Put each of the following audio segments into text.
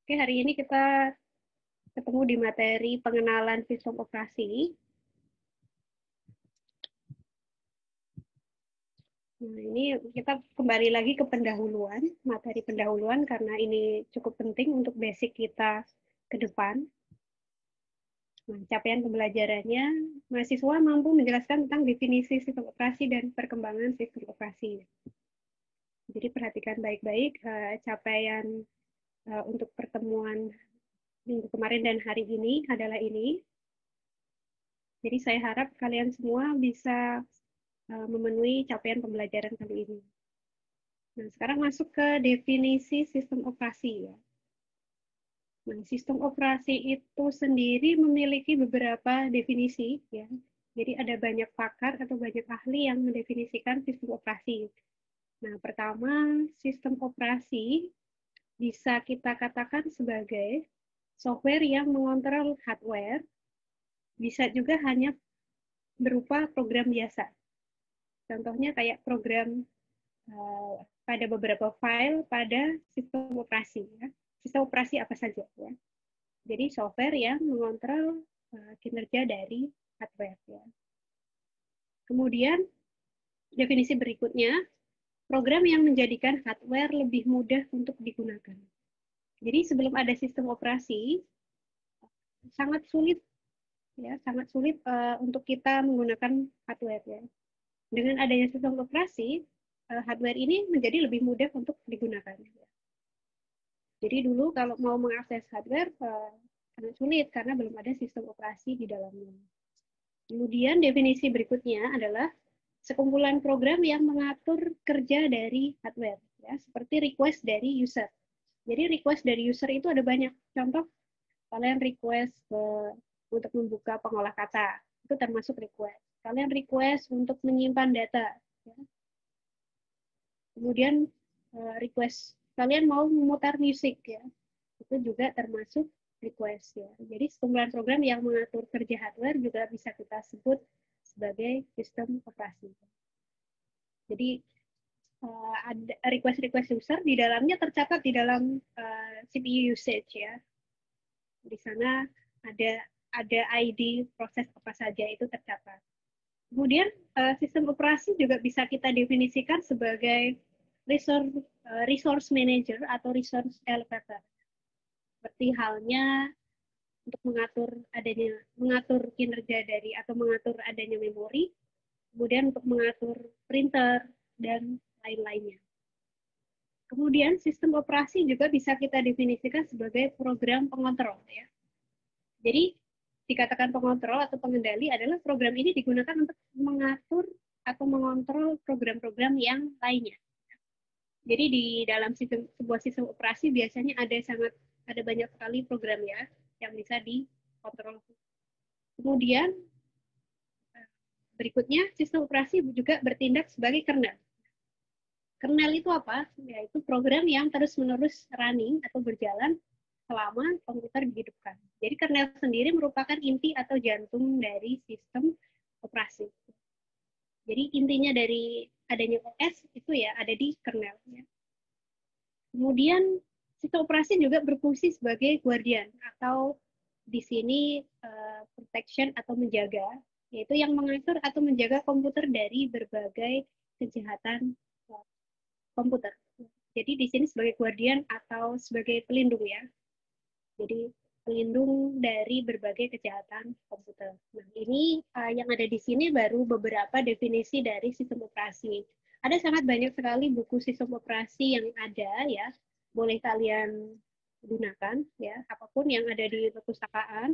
Oke, hari ini kita ketemu di materi pengenalan sistem operasi. Nah, ini kita kembali lagi ke pendahuluan, materi pendahuluan, karena ini cukup penting untuk basic kita ke depan. Nah, capaian pembelajarannya, mahasiswa mampu menjelaskan tentang definisi sistem operasi dan perkembangan sistem operasi. Jadi perhatikan baik-baik capaian untuk pertemuan minggu kemarin dan hari ini adalah ini. Jadi saya harap kalian semua bisa memenuhi capaian pembelajaran kali ini. Nah, sekarang masuk ke definisi sistem operasi ya. Nah, sistem operasi itu sendiri memiliki beberapa definisi ya. Jadi ada banyak pakar atau banyak ahli yang mendefinisikan sistem operasi. Nah, pertama, sistem operasi bisa kita katakan sebagai software yang mengontrol hardware, bisa juga hanya berupa program biasa. Contohnya kayak program pada beberapa file pada sistem operasi. Ya. Sistem operasi apa saja. Ya. Jadi software yang mengontrol kinerja dari hardware. Ya. Kemudian definisi berikutnya, program yang menjadikan hardware lebih mudah untuk digunakan. Jadi sebelum ada sistem operasi, sangat sulit untuk kita menggunakan hardware. Ya. Dengan adanya sistem operasi, hardware ini menjadi lebih mudah untuk digunakan. Jadi dulu kalau mau mengakses hardware sangat sulit karena belum ada sistem operasi di dalamnya. Kemudian definisi berikutnya adalah sekumpulan program yang mengatur kerja dari hardware, ya, seperti request dari user. Jadi request dari user itu ada banyak. Contoh, kalian request untuk membuka pengolah kata, itu termasuk request. Kalian request untuk menyimpan data. Ya. Kemudian request kalian mau memutar musik, ya, itu juga termasuk request ya. Jadi sekumpulan program yang mengatur kerja hardware juga bisa kita sebut sebagai sistem operasi. Jadi ada request-request user di dalamnya tercatat di dalam CPU usage ya. Di sana ada ID proses apa saja itu tercatat. Kemudian sistem operasi juga bisa kita definisikan sebagai resource manager atau resource allocator. Seperti halnya untuk mengatur kinerja dari atau mengatur adanya memori, kemudian untuk mengatur printer dan lain-lainnya. Kemudian sistem operasi juga bisa kita definisikan sebagai program pengontrol ya. Jadi dikatakan pengontrol atau pengendali adalah program ini digunakan untuk mengatur atau mengontrol program-program yang lainnya. Jadi di dalam sebuah sistem operasi biasanya ada banyak sekali program ya yang bisa dikontrol. Kemudian berikutnya, sistem operasi juga bertindak sebagai kernel. Kernel itu apa? Yaitu program yang terus-menerus running atau berjalan selama komputer dihidupkan. Jadi kernel sendiri merupakan inti atau jantung dari sistem operasi. Jadi intinya dari adanya OS itu ya ada di kernel. Kemudian sistem operasi juga berfungsi sebagai guardian atau di sini protection atau menjaga, yaitu yang mengatur atau menjaga komputer dari berbagai kejahatan komputer. Jadi di sini sebagai guardian atau sebagai pelindung ya. Jadi pelindung dari berbagai kejahatan komputer. Nah, ini yang ada di sini baru beberapa definisi dari sistem operasi. Ada sangat banyak sekali buku sistem operasi yang ada ya. Boleh kalian gunakan ya, apapun yang ada di perpustakaan.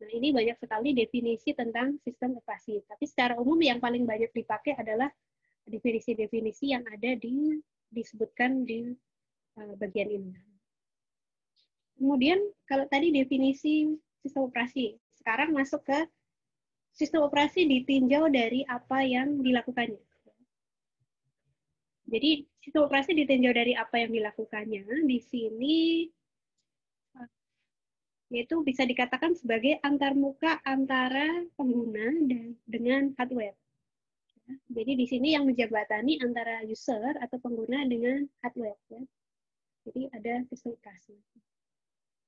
Nah, ini banyak sekali definisi tentang sistem operasi. Tapi secara umum yang paling banyak dipakai adalah definisi-definisi yang ada disebutkan di bagian ini. Kemudian kalau tadi definisi sistem operasi, sekarang masuk ke sistem operasi ditinjau dari apa yang dilakukannya. Jadi sistem operasi ditinjau dari apa yang dilakukannya. Di sini yaitu bisa dikatakan sebagai antarmuka antara pengguna dengan hardware. Jadi di sini yang menjembatani antara user atau pengguna dengan hardware. Ya. Jadi ada sistem operasi.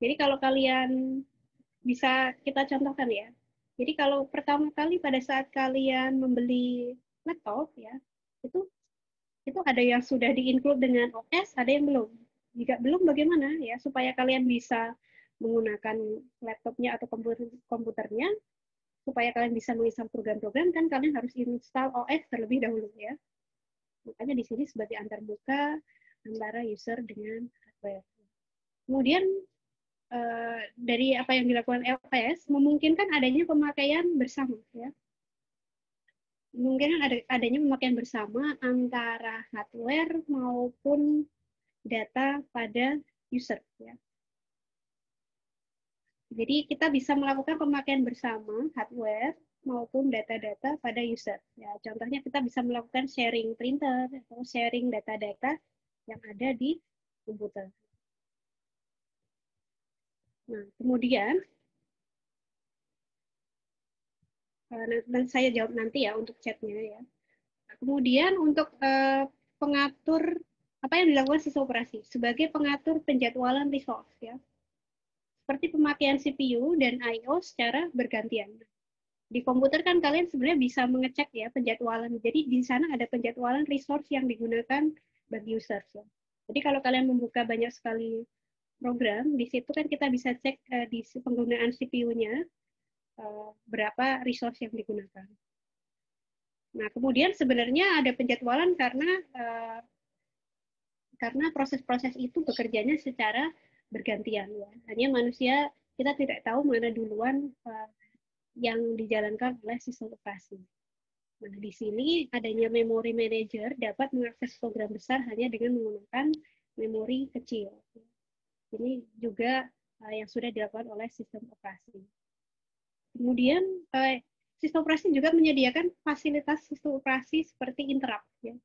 Jadi kalau kalian bisa kita contohkan ya. Jadi kalau pertama kali pada saat kalian membeli laptop ya, itu ada yang sudah di-include dengan OS, ada yang belum. Jika belum bagaimana ya supaya kalian bisa menggunakan laptopnya atau komputernya, supaya kalian bisa menginstal program-program kan kalian harus install OS terlebih dahulu ya. Makanya di sini sebagai antarmuka antara user dengan hardware. Kemudian dari apa yang dilakukan LPS memungkinkan adanya pemakaian bersama ya. Mungkin adanya pemakaian bersama antara hardware maupun data pada user ya. Jadi kita bisa melakukan pemakaian bersama hardware maupun data-data pada user. Ya, contohnya kita bisa melakukan sharing printer atau sharing data-data yang ada di komputer. Nah, kemudian dan saya jawab nanti ya untuk chatnya ya. Nah, kemudian untuk pengatur apa yang dilakukan sistem operasi sebagai pengatur penjadwalan resource ya. Seperti pemakaian CPU dan I/O secara bergantian. Di komputer kan kalian sebenarnya bisa mengecek ya penjadwalan. Jadi di sana ada penjadwalan resource yang digunakan bagi users. Ya. Jadi kalau kalian membuka banyak sekali program, di situ kan kita bisa cek di penggunaan CPU-nya berapa resource yang digunakan. Nah, kemudian sebenarnya ada penjadwalan karena proses-proses itu bekerjanya secara bergantian. Ya. Hanya manusia kita tidak tahu mana duluan yang dijalankan oleh sistem operasi. Nah, di sini adanya memory manager dapat mengakses program besar hanya dengan menggunakan memori kecil. Ini juga yang sudah dilakukan oleh sistem operasi. Kemudian sistem operasi juga menyediakan fasilitas sistem operasi seperti interrupt. Ya.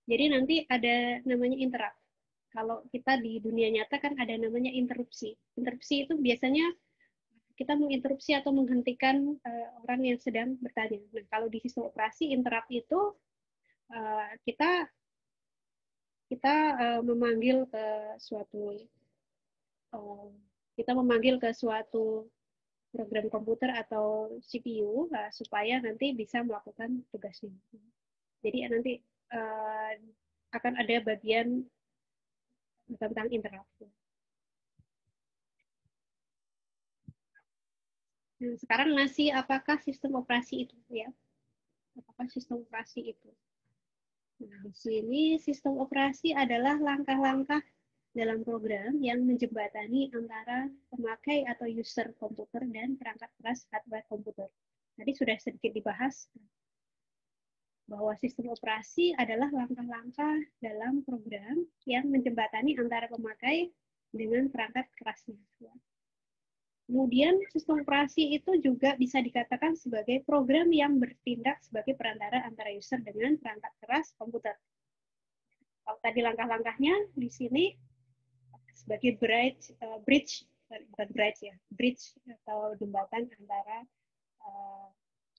Jadi nanti ada namanya interrupt. Kalau kita di dunia nyata kan ada namanya interupsi. Interupsi itu biasanya kita menginterupsi atau menghentikan orang yang sedang bertanya. Nah, kalau di sistem operasi interrupt itu kita memanggil ke suatu program komputer atau CPU supaya nanti bisa melakukan tugasnya. Jadi nanti akan ada bagian tentang interrupt. Nah, sekarang masih apakah sistem operasi itu ya? Apakah sistem operasi itu? Nah, di sini sistem operasi adalah langkah-langkah dalam program yang menjembatani antara pemakai atau user komputer dan perangkat keras hardware komputer. Tadi sudah sedikit dibahas bahwa sistem operasi adalah langkah-langkah dalam program yang menjembatani antara pemakai dengan perangkat kerasnya. Kemudian sistem operasi itu juga bisa dikatakan sebagai program yang bertindak sebagai perantara antara user dengan perangkat keras komputer. Kalau tadi langkah-langkahnya di sini sebagai bridge atau jembatan antara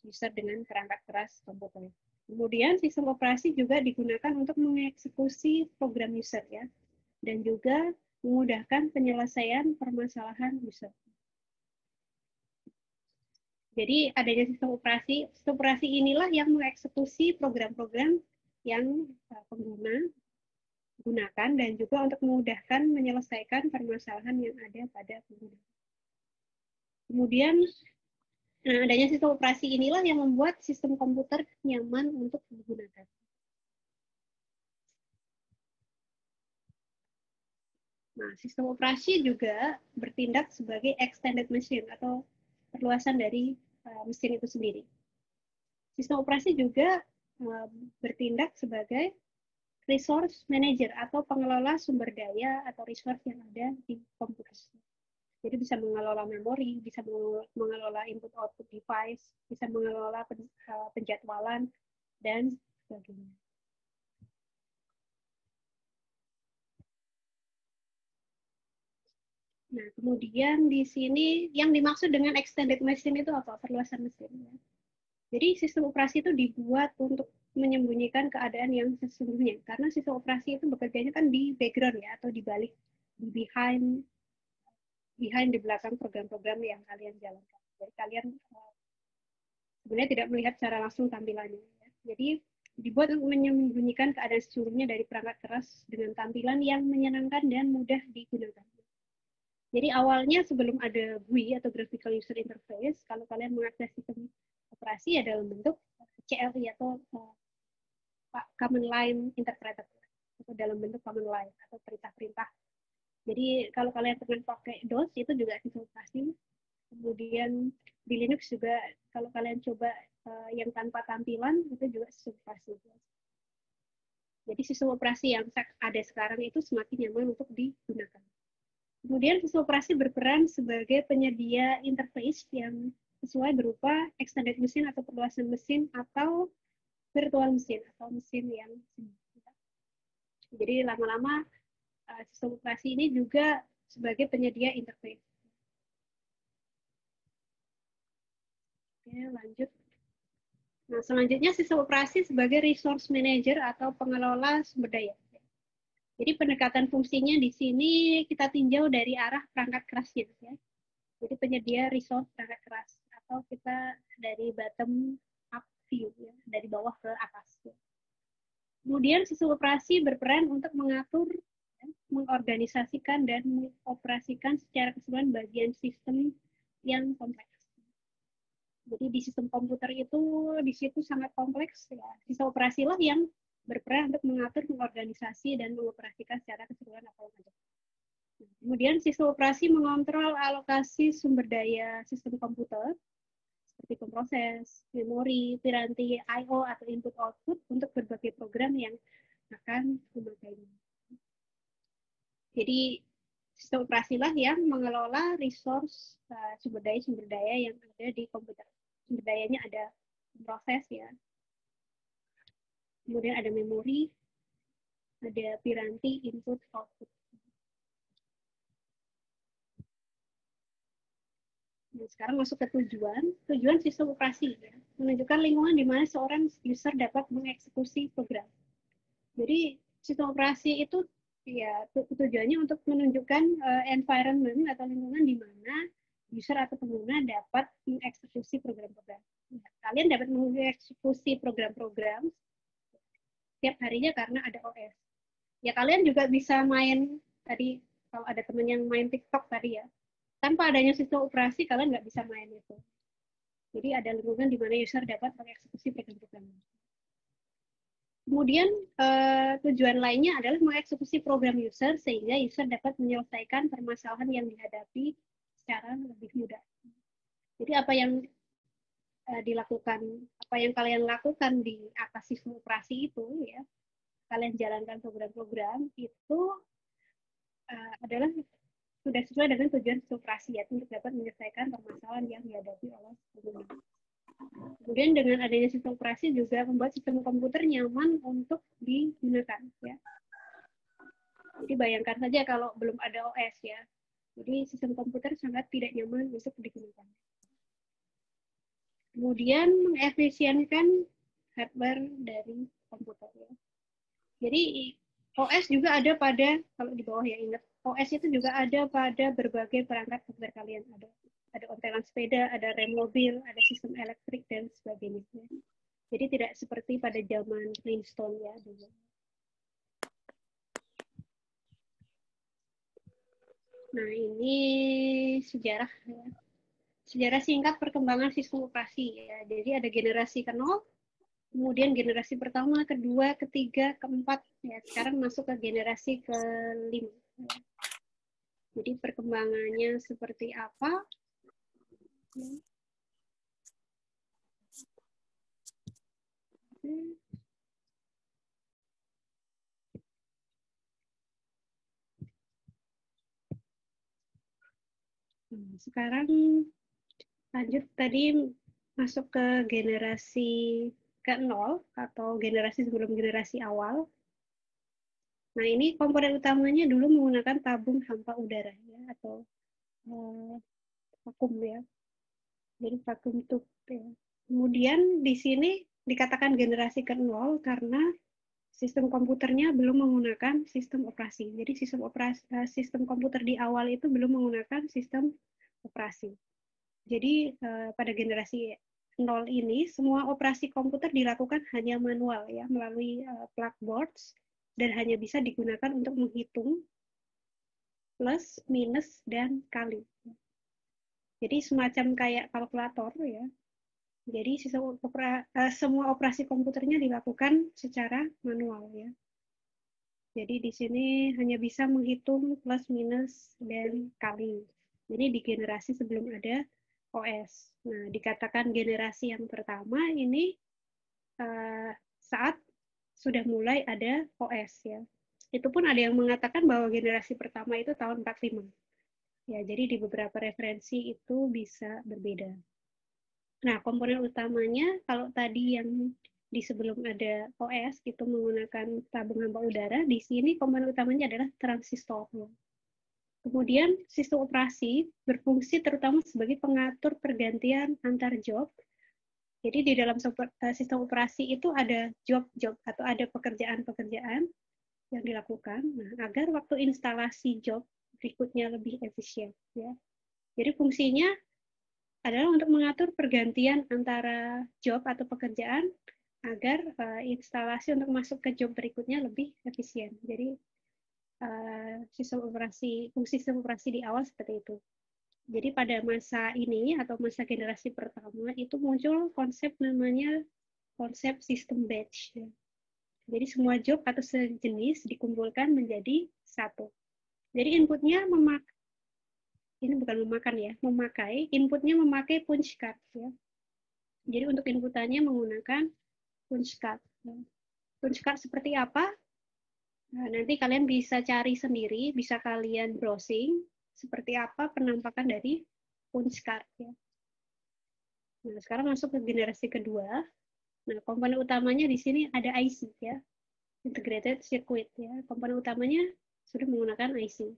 user dengan perangkat keras komputer. Kemudian sistem operasi juga digunakan untuk mengeksekusi program user ya, dan juga memudahkan penyelesaian permasalahan user. Jadi adanya sistem operasi inilah yang mengeksekusi program-program yang pengguna gunakan dan juga untuk memudahkan menyelesaikan permasalahan yang ada pada pengguna. Kemudian adanya sistem operasi inilah yang membuat sistem komputer nyaman untuk digunakan. Nah, sistem operasi juga bertindak sebagai extended machine atau perluasan dari mesin itu sendiri. Sistem operasi juga bertindak sebagai resource manager atau pengelola sumber daya atau resource yang ada di komputer. Jadi bisa mengelola memori, bisa mengelola input-output device, bisa mengelola penjadwalan, dan sebagainya. Nah, kemudian di sini yang dimaksud dengan extended machine itu apa? Perluasan mesin. Ya. Jadi sistem operasi itu dibuat untuk menyembunyikan keadaan yang sesungguhnya. Karena sistem operasi itu bekerjanya kan di background ya, atau di balik, di behind behind di belakang program-program yang kalian jalankan. Jadi kalian sebenarnya tidak melihat secara langsung tampilannya. Ya. Jadi dibuat untuk menyembunyikan keadaan sesungguhnya dari perangkat keras dengan tampilan yang menyenangkan dan mudah digunakan. Jadi awalnya sebelum ada GUI atau Graphical User Interface, kalau kalian mengakses sistem operasi ya dalam bentuk CLI atau Command Line Interpreter atau dalam bentuk Command Line atau perintah-perintah. Jadi kalau kalian pernah pakai DOS itu juga sistem operasi. Kemudian di Linux juga kalau kalian coba yang tanpa tampilan itu juga sistem operasi. Jadi sistem operasi yang ada sekarang itu semakin nyaman untuk digunakan. Kemudian sistem operasi berperan sebagai penyedia interface yang sesuai berupa extended mesin atau perluasan mesin atau virtual mesin atau mesin yang jadi lama-lama sistem operasi ini juga sebagai penyedia interface. Oke, lanjut. Nah, selanjutnya sistem operasi sebagai resource manager atau pengelola sumber daya. Jadi pendekatan fungsinya di sini kita tinjau dari arah perangkat kerasnya. Ya. Jadi penyedia resource perangkat keras. Atau kita dari bottom up view, ya. Dari bawah ke atas. Ya. Kemudian sistem operasi berperan untuk mengatur, ya, mengorganisasikan, dan mengoperasikan secara keseluruhan bagian sistem yang kompleks. Jadi di sistem komputer itu di situ sangat kompleks. Ya. Sistem operasi lah yang berperan untuk mengatur, mengorganisasi, dan mengoperasikan secara keseluruhan apa yang ada. Kemudian sistem operasi mengontrol alokasi sumber daya sistem komputer seperti pemroses, memori, piranti, I/O atau input/output untuk berbagai program yang akan memakainya. Jadi sistem operasi lah yang mengelola resource sumber daya yang ada di komputer. Sumber dayanya ada proses ya. Kemudian ada memori, ada piranti, input, output. Nah, sekarang masuk ke tujuan sistem operasi, ya. Menunjukkan lingkungan di mana seorang user dapat mengeksekusi program. Jadi sistem operasi itu ya tujuannya untuk menunjukkan environment atau lingkungan di mana user atau pengguna dapat mengeksekusi program-program. Nah, kalian dapat mengeksekusi program-program setiap harinya karena ada OS. Ya kalian juga bisa main tadi kalau ada teman yang main TikTok tadi ya. Tanpa adanya sistem operasi kalian nggak bisa main itu. Jadi ada lingkungan di mana user dapat mengeksekusi program-program. Kemudian tujuan lainnya adalah mengeksekusi program user sehingga user dapat menyelesaikan permasalahan yang dihadapi secara lebih mudah. Jadi apa yang dilakukan, apa yang kalian lakukan di atas sistem operasi itu ya, kalian jalankan program-program itu adalah sudah sesuai dengan tujuan sistem operasi yaitu untuk dapat menyelesaikan permasalahan yang dihadapi oleh pengguna. Kemudian dengan adanya sistem operasi juga membuat sistem komputer nyaman untuk digunakan. Ya. Jadi bayangkan saja kalau belum ada OS ya. Jadi sistem komputer sangat tidak nyaman untuk digunakan. Kemudian mengefisienkan hardware dari komputer. Ya. Jadi OS juga ada pada, kalau di bawah ya ingat, OS itu juga ada pada berbagai perangkat komputer kalian. Ada ontelan sepeda, ada rem mobil, ada sistem elektrik, dan sebagainya. Jadi tidak seperti pada zaman Flintstone ya dulu. Nah ini sejarah ya. Sejarah singkat perkembangan sistem operasi ya. Jadi ada generasi ke-0, kemudian generasi pertama, kedua, ketiga, keempat. Ya, sekarang masuk ke generasi ke-5. Ya. Jadi perkembangannya seperti apa? Sekarang lanjut tadi masuk ke generasi ke-0 atau generasi sebelum generasi awal. Nah ini komponen utamanya dulu menggunakan tabung hampa udara ya atau vakum ya. Jadi vakum tube ya. Kemudian di sini dikatakan generasi ke-0 karena sistem komputernya belum menggunakan sistem operasi. Jadi sistem komputer di awal itu belum menggunakan sistem operasi. Jadi pada generasi 0 ini semua operasi komputer dilakukan hanya manual ya melalui plug boards dan hanya bisa digunakan untuk menghitung plus, minus, dan kali. Jadi semacam kayak kalkulator ya. Jadi semua operasi komputernya dilakukan secara manual ya. Jadi di sini hanya bisa menghitung plus, minus, dan kali. Jadi di generasi sebelum ada OS. Nah, dikatakan generasi yang pertama ini saat sudah mulai ada OS ya. Itu pun ada yang mengatakan bahwa generasi pertama itu tahun 45. Ya, jadi di beberapa referensi itu bisa berbeda. Nah, komponen utamanya kalau tadi yang di sebelum ada OS itu menggunakan tabung hampa udara, di sini komponen utamanya adalah transistor. Kemudian sistem operasi berfungsi terutama sebagai pengatur pergantian antar job. Jadi di dalam sistem operasi itu ada job-job atau ada pekerjaan-pekerjaan yang dilakukan, nah, agar waktu instalasi job berikutnya lebih efisien. Ya. Jadi fungsinya adalah untuk mengatur pergantian antara job atau pekerjaan agar instalasi untuk masuk ke job berikutnya lebih efisien. Jadi fungsi sistem operasi di awal seperti itu. Jadi pada masa ini atau masa generasi pertama itu muncul konsep namanya konsep sistem batch. Ya. Jadi semua job atau sejenis dikumpulkan menjadi satu. Jadi inputnya inputnya memakai punch card. Ya. Jadi untuk inputannya menggunakan punch card. Punch card seperti apa? Nah, nanti kalian bisa cari sendiri, bisa kalian browsing seperti apa penampakan dari punch card. Ya. Nah, sekarang masuk ke generasi kedua. Nah, komponen utamanya di sini ada IC ya, integrated circuit ya. Komponen utamanya sudah menggunakan IC.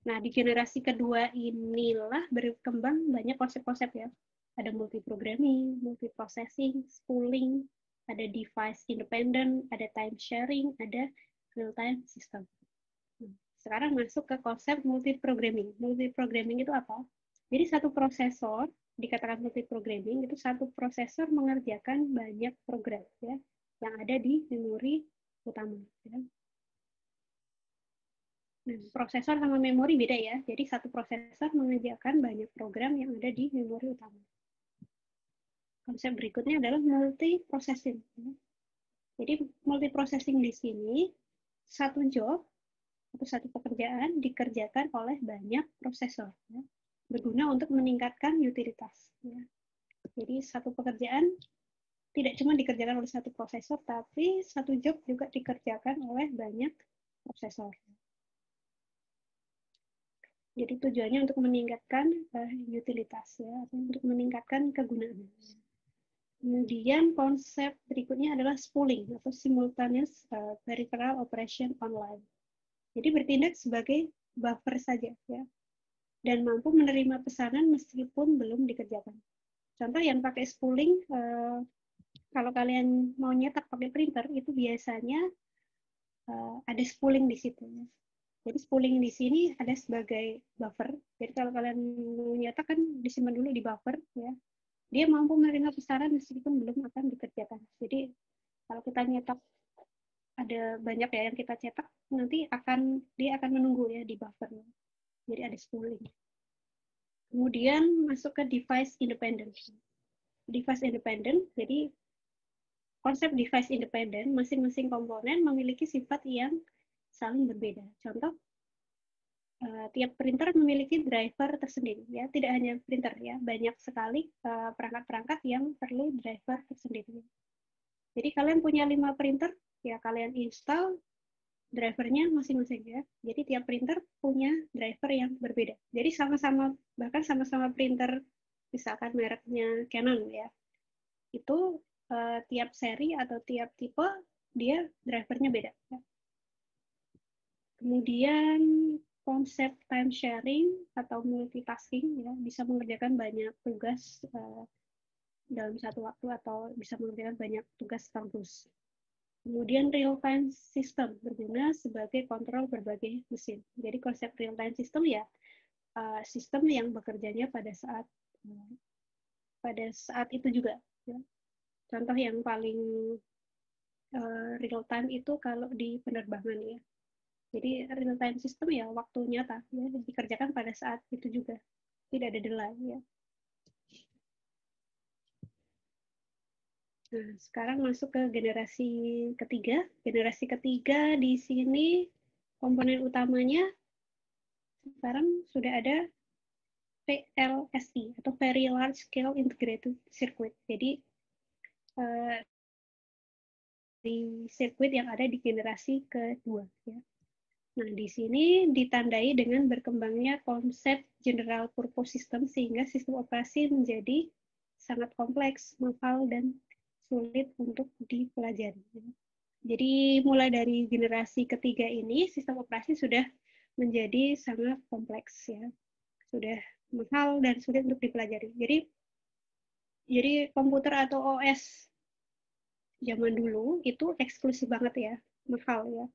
Nah, di generasi kedua inilah berkembang banyak konsep-konsep ya. Ada multi-programming, multi-processing, spooling, ada device independent, ada time sharing, ada real-time system. Sekarang masuk ke konsep multi-programming. Multi-programming itu apa? Jadi satu prosesor, dikatakan multi-programming, itu satu prosesor mengerjakan banyak program ya, yang ada di memori utama. Ya. Nah, prosesor sama memori beda ya. Jadi satu prosesor mengerjakan banyak program yang ada di memori utama. Konsep berikutnya adalah multi-processing. Jadi multi-processing di sini satu job atau satu pekerjaan dikerjakan oleh banyak prosesor, ya, berguna untuk meningkatkan utilitas. Ya. Jadi satu pekerjaan tidak cuma dikerjakan oleh satu prosesor, tapi satu job juga dikerjakan oleh banyak prosesor. Jadi tujuannya untuk meningkatkan utilitas, ya, untuk meningkatkan kegunaan. Kemudian konsep berikutnya adalah spooling atau simultaneous peripheral operation online. Jadi bertindak sebagai buffer saja, ya, dan mampu menerima pesanan meskipun belum dikerjakan. Contoh yang pakai spooling, kalau kalian mau nyetak pakai printer itu biasanya ada spooling di situ. Ya. Jadi spooling di sini ada sebagai buffer. Jadi kalau kalian mau nyetak kan disimpan dulu di buffer, ya. Dia mampu menerima pesanan meskipun belum akan dikerjakan. Jadi kalau kita nyetak ada banyak ya yang kita cetak, nanti dia akan menunggu ya di buffer. Jadi ada spooling. Kemudian masuk ke device independent. Device independent, jadi konsep device independent, masing-masing komponen memiliki sifat yang saling berbeda. Contoh, tiap printer memiliki driver tersendiri, ya. Tidak hanya printer, ya, banyak sekali perangkat-perangkat yang perlu driver tersendiri. Jadi kalian punya 5 printer, ya kalian install drivernya masing-masing, ya. Jadi tiap printer punya driver yang berbeda. Jadi bahkan sama-sama printer, misalkan mereknya Canon, ya. Itu tiap seri atau tiap tipe dia drivernya beda. Ya. Kemudian konsep time sharing atau multitasking, ya, bisa mengerjakan banyak tugas dalam satu waktu atau bisa mengerjakan banyak tugas sekaligus. Kemudian real-time system berguna sebagai kontrol berbagai mesin. Jadi konsep real-time system ya sistem yang bekerjanya pada saat itu juga. Ya. Contoh yang paling real time itu kalau di penerbangan ya. Jadi real time system ya waktu nyata ya dikerjakan pada saat itu juga. Tidak ada delay ya. Nah, sekarang masuk ke generasi ketiga. Generasi ketiga di sini komponen utamanya sekarang sudah ada VLSI atau Very Large Scale Integrated Circuit. Jadi di sirkuit yang ada di generasi kedua. Ya. Nah, di sini ditandai dengan berkembangnya konsep general purpose system sehingga sistem operasi menjadi sangat kompleks, mahal, dan sulit untuk dipelajari. Jadi mulai dari generasi ketiga ini, sistem operasi sudah menjadi sangat kompleks, ya, sudah mahal dan sulit untuk dipelajari. Jadi komputer atau OS zaman dulu itu eksklusif banget ya, mahal ya.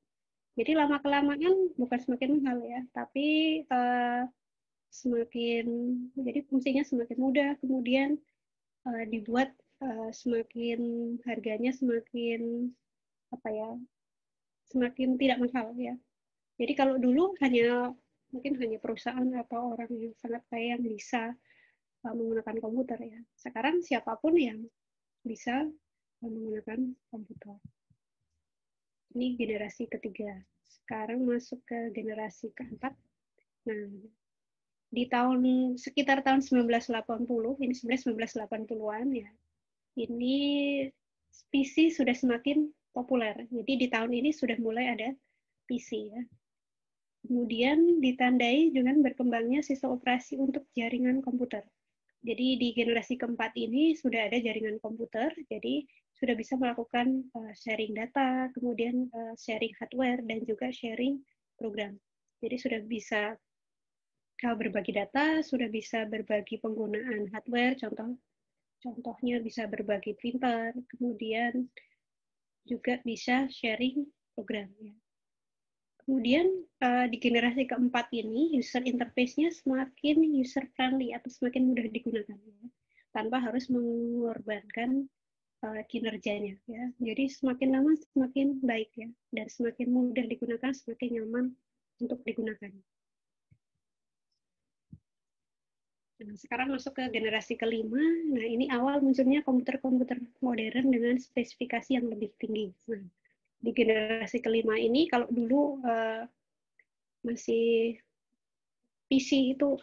Jadi lama-kelamaan bukan semakin mahal ya, tapi semakin jadi fungsinya semakin mudah, kemudian dibuat semakin harganya semakin apa ya, semakin tidak mahal ya. Jadi kalau dulu mungkin hanya perusahaan atau orang yang sangat kaya yang bisa menggunakan komputer ya. Sekarang siapapun yang bisa menggunakan komputer. Ini generasi ketiga. Sekarang masuk ke generasi keempat. Nah, di sekitar tahun 1980, ini sebenarnya 1980-an ya, ini PC sudah semakin populer. Jadi di tahun ini sudah mulai ada PC ya. Kemudian ditandai dengan berkembangnya sistem operasi untuk jaringan komputer. Jadi di generasi keempat ini sudah ada jaringan komputer, jadi sudah bisa melakukan sharing data, kemudian sharing hardware, dan juga sharing program. Jadi sudah bisa berbagi data, sudah bisa berbagi penggunaan hardware, contohnya bisa berbagi printer, kemudian juga bisa sharing program. Ya. Kemudian di generasi keempat ini user interface-nya semakin user friendly atau semakin mudah digunakan ya, tanpa harus mengorbankan kinerjanya ya. Jadi semakin lama semakin baik ya, dan semakin mudah digunakan semakin nyaman untuk digunakan. Nah, sekarang masuk ke generasi kelima. Nah, ini awal munculnya komputer-komputer modern dengan spesifikasi yang lebih tinggi. Nah, di generasi kelima ini, kalau dulu masih PC itu,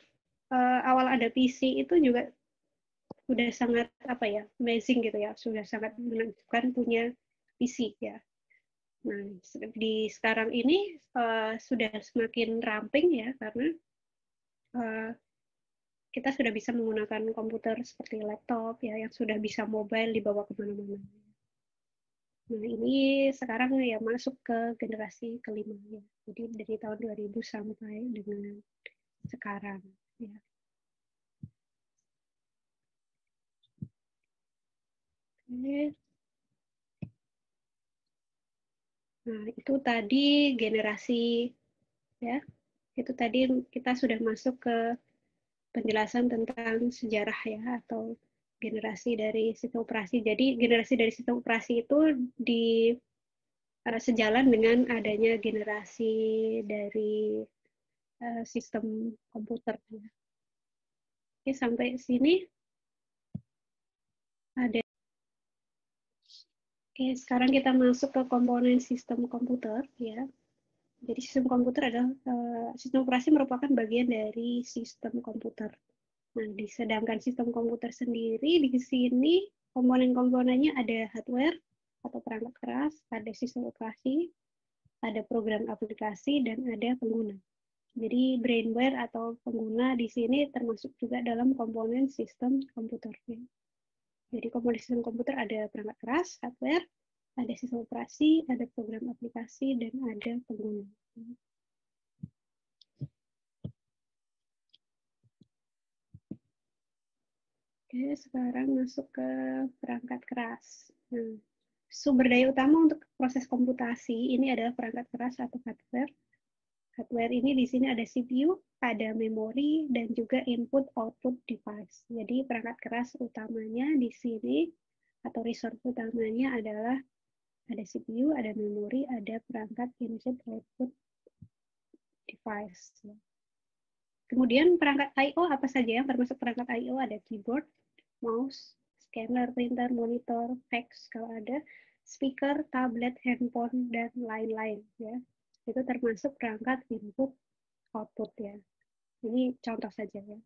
awal ada PC itu juga sudah sangat apa ya, amazing gitu ya, sudah sangat menentukan punya PC ya. Nah, di sekarang ini sudah semakin ramping ya, karena kita sudah bisa menggunakan komputer seperti laptop ya yang sudah bisa mobile dibawa kemana-mana. Nah ini sekarang ya masuk ke generasi kelima ya. Jadi dari tahun 2000 sampai dengan sekarang ya. Oke. Nah itu tadi generasi ya. Itu tadi kita sudah masuk ke penjelasan tentang sejarah ya atau generasi dari sistem operasi. Jadi generasi dari sistem operasi itu sejalan dengan adanya generasi dari sistem komputer. Oke, sampai sini ada. Oke, sekarang kita masuk ke komponen sistem komputer ya. Jadi sistem komputer adalah sistem operasi merupakan bagian dari sistem komputer. Nah, sedangkan sistem komputer sendiri di sini komponen-komponennya ada hardware atau perangkat keras, ada sistem operasi, ada program aplikasi, dan ada pengguna. Jadi brainware atau pengguna di sini termasuk juga dalam komponen sistem komputer. Jadi komponen sistem komputer ada perangkat keras, hardware, ada sistem operasi, ada program aplikasi, dan ada pengguna. Oke, sekarang masuk ke perangkat keras. Nah, Sumber daya utama untuk proses komputasi ini adalah perangkat keras atau hardware. Hardware ini di sini ada CPU, ada memori, dan juga input-output device. Jadi perangkat keras utamanya di sini atau resource utamanya adalah ada CPU, ada memori, ada perangkat input-output device. Kemudian perangkat I/O apa saja yang termasuk perangkat I/O? Ada keyboard, mouse, scanner, printer, monitor, fax kalau ada, speaker, tablet, handphone, dan lain-lain. Ya, itu termasuk perangkat input output ya. Ini contoh saja ya.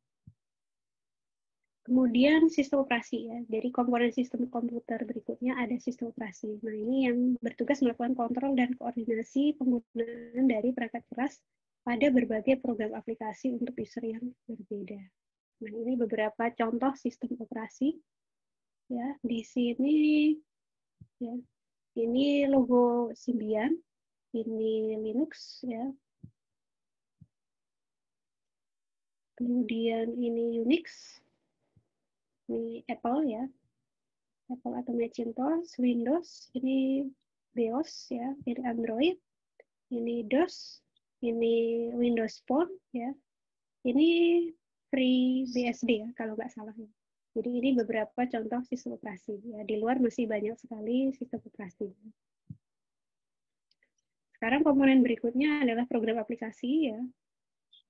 Kemudian sistem operasi ya. Jadi komponen sistem komputer berikutnya ada sistem operasi. Nah ini yang bertugas melakukan kontrol dan koordinasi penggunaan dari perangkat keras pada berbagai program aplikasi untuk user yang berbeda. Nah, ini beberapa contoh sistem operasi. Ya, di sini ya. Ini logo Symbian, ini Linux ya. Kemudian ini Unix, ini Apple ya. Apple atau Macintosh, Windows, ini BIOS ya, ini Android, ini DOS, ini Windows Phone ya. Ini FreeBSD ya kalau nggak salah ya. Jadi ini beberapa contoh sistem operasi ya. Di luar masih banyak sekali sistem operasi. Sekarang komponen berikutnya adalah program aplikasi ya.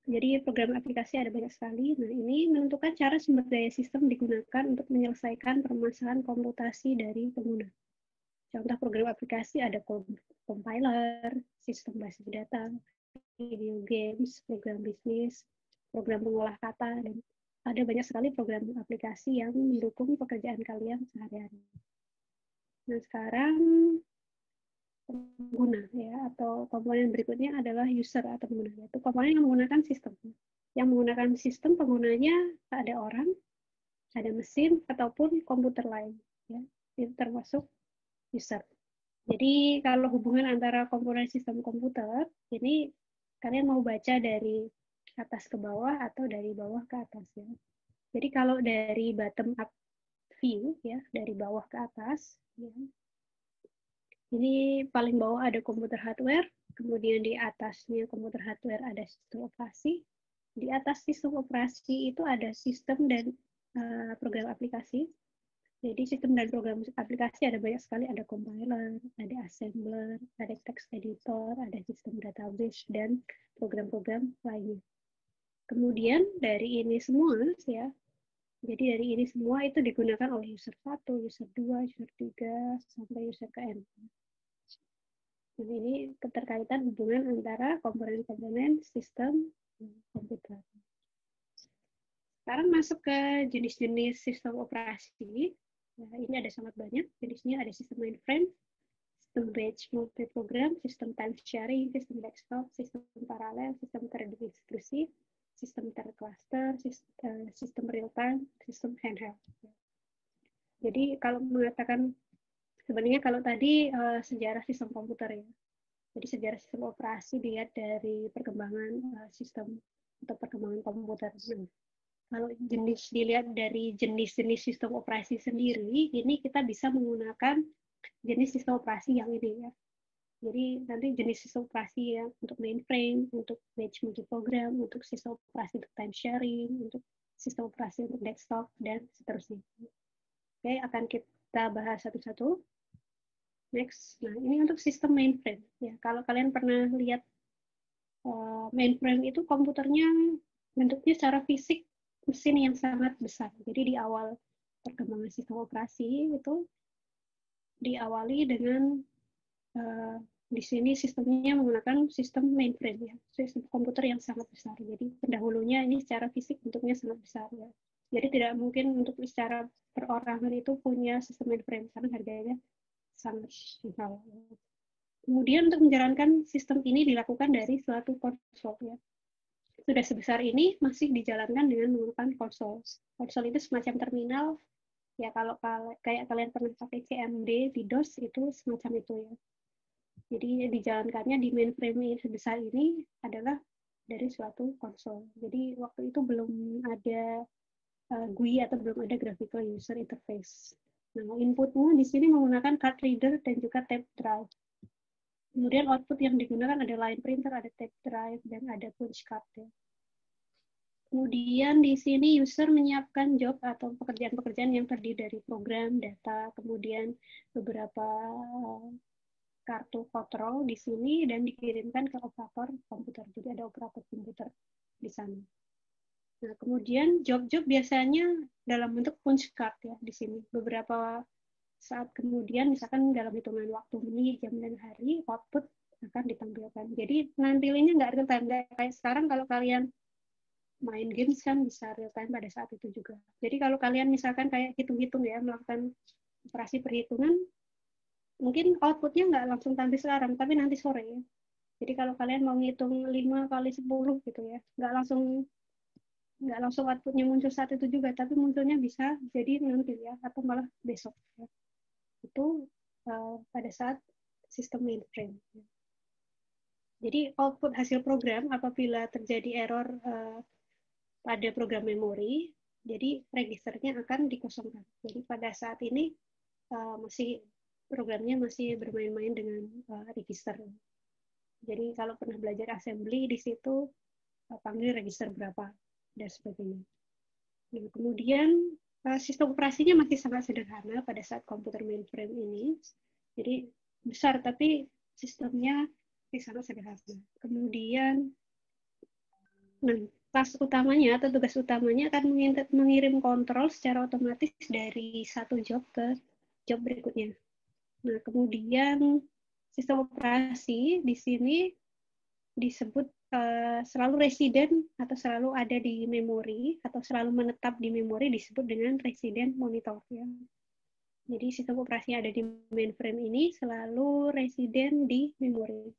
Jadi program aplikasi ada banyak sekali. Nah ini menentukan cara sumber daya sistem digunakan untuk menyelesaikan permasalahan komputasi dari pengguna. Contoh program aplikasi ada compiler, sistem basis data, video games, program bisnis, program pengolah kata, dan ada banyak sekali program aplikasi yang mendukung pekerjaan kalian sehari-hari. Nah, sekarang pengguna ya, atau komponen berikutnya adalah user atau pengguna. Itu komponen yang menggunakan sistem. Yang menggunakan sistem penggunanya ada orang, ada mesin, ataupun komputer lain. Ya. Itu termasuk user. Jadi kalau hubungan antara komponen sistem komputer, ini kalian mau baca dari atas ke bawah atau dari bawah ke atas ya. Jadi kalau dari bottom up view ya, dari bawah ke atas ya. Ini paling bawah ada komputer hardware, kemudian di atasnya komputer hardware ada sistem operasi. Di atas sistem operasi itu ada sistem dan program aplikasi. Jadi sistem dan program aplikasi ada banyak sekali, ada compiler, ada assembler, ada text editor, ada sistem database, dan program-program lainnya. Kemudian dari ini semua, ya, jadi dari ini semua itu digunakan oleh user 1, user 2, user 3, sampai user ke N. Jadi ini keterkaitan hubungan antara komponen-komponen sistem komputer. Sekarang masuk ke jenis-jenis sistem operasi. Nah, ini ada sangat banyak jenisnya, ada sistem mainframe, sistem batch multi-program, sistem time sharing, sistem desktop, sistem paralel, sistem terdistribusi, sistem tercluster, sistem real-time, sistem handheld. Jadi kalau mengatakan, sebenarnya kalau tadi sejarah sistem komputer ya, jadi sejarah sistem operasi dilihat dari perkembangan sistem atau perkembangan komputer. Kalau jenis dilihat dari jenis-jenis sistem operasi sendiri, ini kita bisa menggunakan jenis sistem operasi yang ini ya. Jadi nanti jenis sistem operasi yang untuk mainframe, untuk batch multiprogram, untuk sistem operasi untuk time sharing, untuk sistem operasi untuk desktop, dan seterusnya. Oke, akan kita bahas satu-satu. Next, nah ini untuk sistem mainframe. Ya, kalau kalian pernah lihat mainframe itu komputernya bentuknya secara fisik mesin yang sangat besar. Jadi di awal perkembangan sistem operasi itu diawali dengan di sini sistemnya menggunakan sistem mainframe ya, sistem komputer yang sangat besar. Jadi pendahulunya ini secara fisik bentuknya sangat besar ya. Jadi tidak mungkin untuk secara perorangan itu punya sistem mainframe karena harganya sangat mahal. Kemudian untuk menjalankan sistem ini dilakukan dari suatu konsol ya. Sudah sebesar ini masih dijalankan dengan menggunakan konsol. Konsol itu semacam terminal ya, kalau kayak kalian pernah pakai CMD di DOS itu semacam itu ya. Jadi dijalankannya di mainframe sebesar ini adalah dari suatu konsol. Jadi waktu itu belum ada GUI atau belum ada graphical user interface. Nah, inputnya di sini menggunakan card reader dan juga tape drive. Kemudian output yang digunakan ada line printer, ada tape drive, dan ada punch card. Ya. Kemudian di sini user menyiapkan job atau pekerjaan-pekerjaan yang terdiri dari program, data, kemudian beberapa kartu kontrol di sini dan dikirimkan ke operator komputer. Jadi ada operator komputer di sana. Nah, kemudian job-job biasanya dalam bentuk punch card ya di sini. Beberapa saat kemudian misalkan dalam hitungan waktu menit, jam, dan hari, output akan ditampilkan. Jadi nampilinnya nggak real time. Kayak sekarang kalau kalian main games kan bisa real time pada saat itu juga. Jadi kalau kalian misalkan kayak hitung-hitung ya, melakukan operasi perhitungan, mungkin outputnya nggak langsung tampil sekarang, tapi nanti sore ya. Jadi kalau kalian mau ngitung 5 kali 10 gitu ya, nggak langsung outputnya muncul saat itu juga, tapi munculnya bisa jadi nanti ya, atau malah besok. Ya. Itu pada saat sistem mainframe. Ya. Jadi output hasil program apabila terjadi error pada program memori, jadi registernya akan dikosongkan. Jadi pada saat ini programnya masih bermain-main dengan register. Jadi kalau pernah belajar assembly di situ panggil register berapa dan sebagainya. Nah, kemudian sistem operasinya masih sangat sederhana pada saat komputer mainframe ini. Jadi besar tapi sistemnya masih sangat sederhana. Kemudian task utamanya atau tugas utamanya akan mengirim kontrol secara otomatis dari satu job ke job berikutnya. Nah, kemudian sistem operasi di sini disebut selalu residen atau selalu ada di memori atau selalu menetap di memori disebut dengan resident monitor. Ya. Jadi sistem operasi yang ada di mainframe ini selalu residen di memori.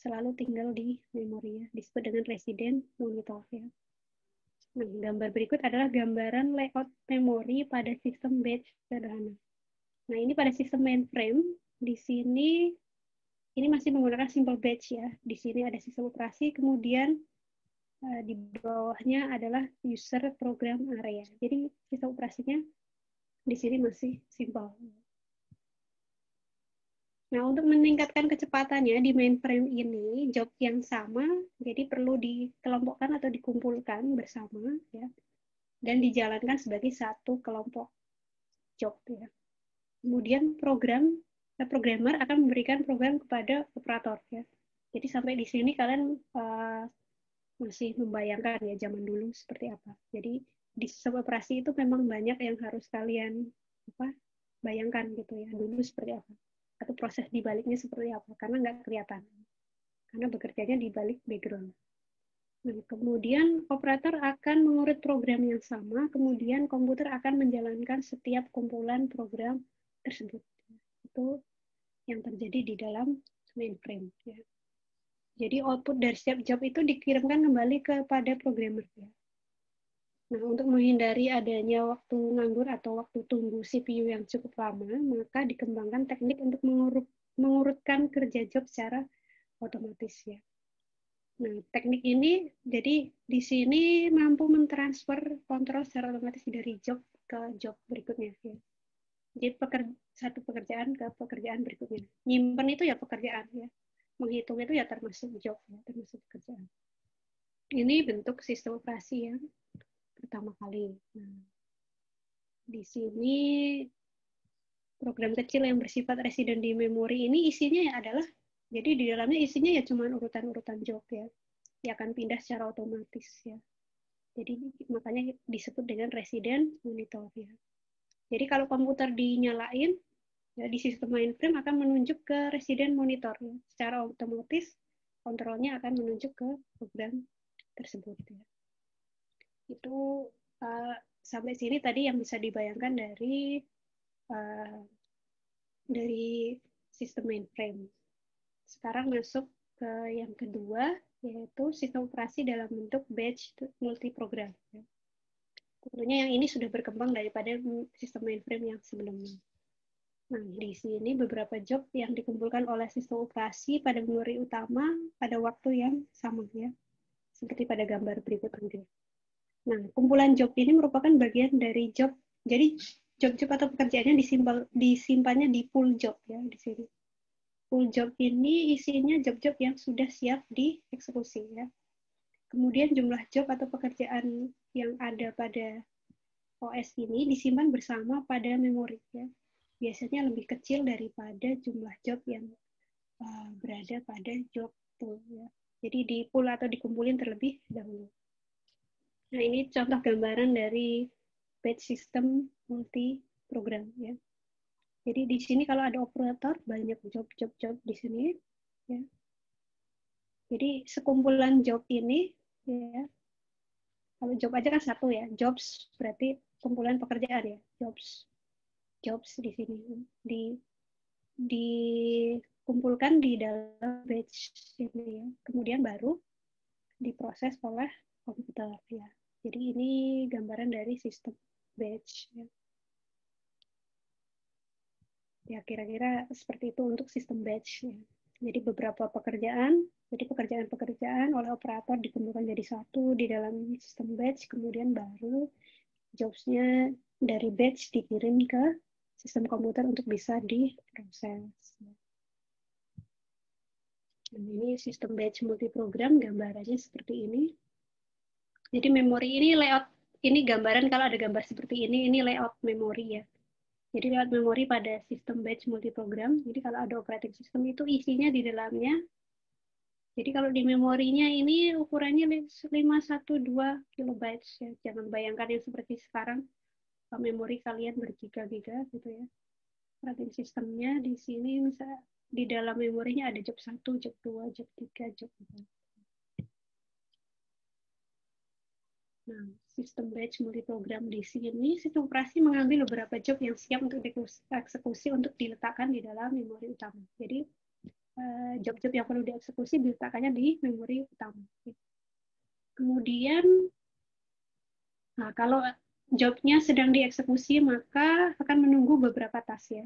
Selalu tinggal di memori ya, disebut dengan resident monitor ya. Nah, gambar berikut adalah gambaran layout memori pada sistem batch sederhana. Nah, ini pada sistem mainframe, di sini ini masih menggunakan simple batch ya. Di sini ada sistem operasi, kemudian di bawahnya adalah user program area. Jadi sistem operasinya di sini masih simple. Nah, untuk meningkatkan kecepatannya di mainframe ini, job yang sama, jadi perlu dikelompokkan atau dikumpulkan bersama, ya, dan dijalankan sebagai satu kelompok job. Ya. Kemudian programmer akan memberikan program kepada operator. Ya. Jadi sampai di sini kalian masih membayangkan ya zaman dulu seperti apa. Jadi di sistem operasi itu memang banyak yang harus kalian bayangkan gitu ya, dulu seperti apa. Atau proses di baliknya seperti apa, karena nggak kelihatan. Karena bekerjanya di balik background. Nah, kemudian operator akan mengurut program yang sama, kemudian komputer akan menjalankan setiap kumpulan program tersebut. Itu yang terjadi di dalam mainframe. Ya. Jadi output dari setiap job itu dikirimkan kembali kepada programmer. Ya. Nah, untuk menghindari adanya waktu nganggur atau waktu tunggu CPU yang cukup lama, maka dikembangkan teknik untuk mengurutkan kerja job secara otomatis ya. Nah, teknik ini jadi di sini mampu mentransfer kontrol secara otomatis dari job ke job berikutnya ya. Jadi satu pekerjaan ke pekerjaan berikutnya. Nyimpen itu ya pekerjaan ya. Menghitung itu ya termasuk job ya, termasuk pekerjaan. Ini bentuk sistem operasi yang pertama kali. Nah, di sini program kecil yang bersifat resident di memori ini isinya ya adalah, jadi di dalamnya isinya ya cuma urutan-urutan job ya, yang akan pindah secara otomatis ya. Jadi makanya disebut dengan resident monitor ya. Jadi kalau komputer dinyalain, ya di sistem mainframe akan menunjuk ke resident monitor ya. Secara otomatis kontrolnya akan menunjuk ke program tersebut ya. Itu sampai sini tadi yang bisa dibayangkan dari sistem mainframe. Sekarang masuk ke yang kedua, yaitu sistem operasi dalam bentuk batch multiprogram. Tentunya yang ini sudah berkembang daripada sistem mainframe yang sebelumnya. Nah, di sini beberapa job yang dikumpulkan oleh sistem operasi pada memori utama pada waktu yang sama ya, seperti pada gambar berikut ini. Nah, kumpulan job ini merupakan bagian dari job. Jadi job-job atau pekerjaannya disimpannya di pool job ya di sini. Pool job ini isinya job-job yang sudah siap dieksekusi ya. Kemudian jumlah job atau pekerjaan yang ada pada OS ini disimpan bersama pada memori ya. Biasanya lebih kecil daripada jumlah job yang berada pada job pool ya. Jadi di pool atau dikumpulin terlebih dahulu. Nah, ini contoh gambaran dari batch system multi program ya. Jadi di sini kalau ada operator banyak job di sini ya. Jadi sekumpulan job ini ya. Kalau job aja kan satu ya, jobs berarti kumpulan pekerjaan ya, jobs di sini dikumpulkan di dalam batch ini ya. Kemudian baru diproses oleh komputer ya. Jadi ini gambaran dari sistem batch ya. Ya kira-kira seperti itu untuk sistem batch ya. Jadi beberapa pekerjaan, jadi pekerjaan-pekerjaan oleh operator dikumpulkan jadi satu di dalam sistem batch, kemudian baru jobs-nya dari batch dikirim ke sistem komputer untuk bisa diproses. Dan ini sistem batch multiprogram, gambarannya seperti ini. Jadi memori ini layout, ini gambaran kalau ada gambar seperti ini layout memori ya. Jadi lewat memori pada sistem batch multiprogram. Jadi kalau ada operating system itu isinya di dalamnya. Jadi kalau di memorinya ini ukurannya 512 kilobytes ya. Jangan bayangkan yang seperti sekarang memori kalian bergiga-giga gitu ya. Operating sistemnya di sini misalnya di dalam memorinya ada job 1, job 2, job 3, job 4. Nah, sistem batch multiprogram di sini, sistem operasi mengambil beberapa job yang siap untuk dieksekusi untuk diletakkan di dalam memori utama. Jadi, job-job yang perlu dieksekusi diletakkannya di memori utama. Kemudian, nah, kalau jobnya sedang dieksekusi, maka akan menunggu beberapa task ya.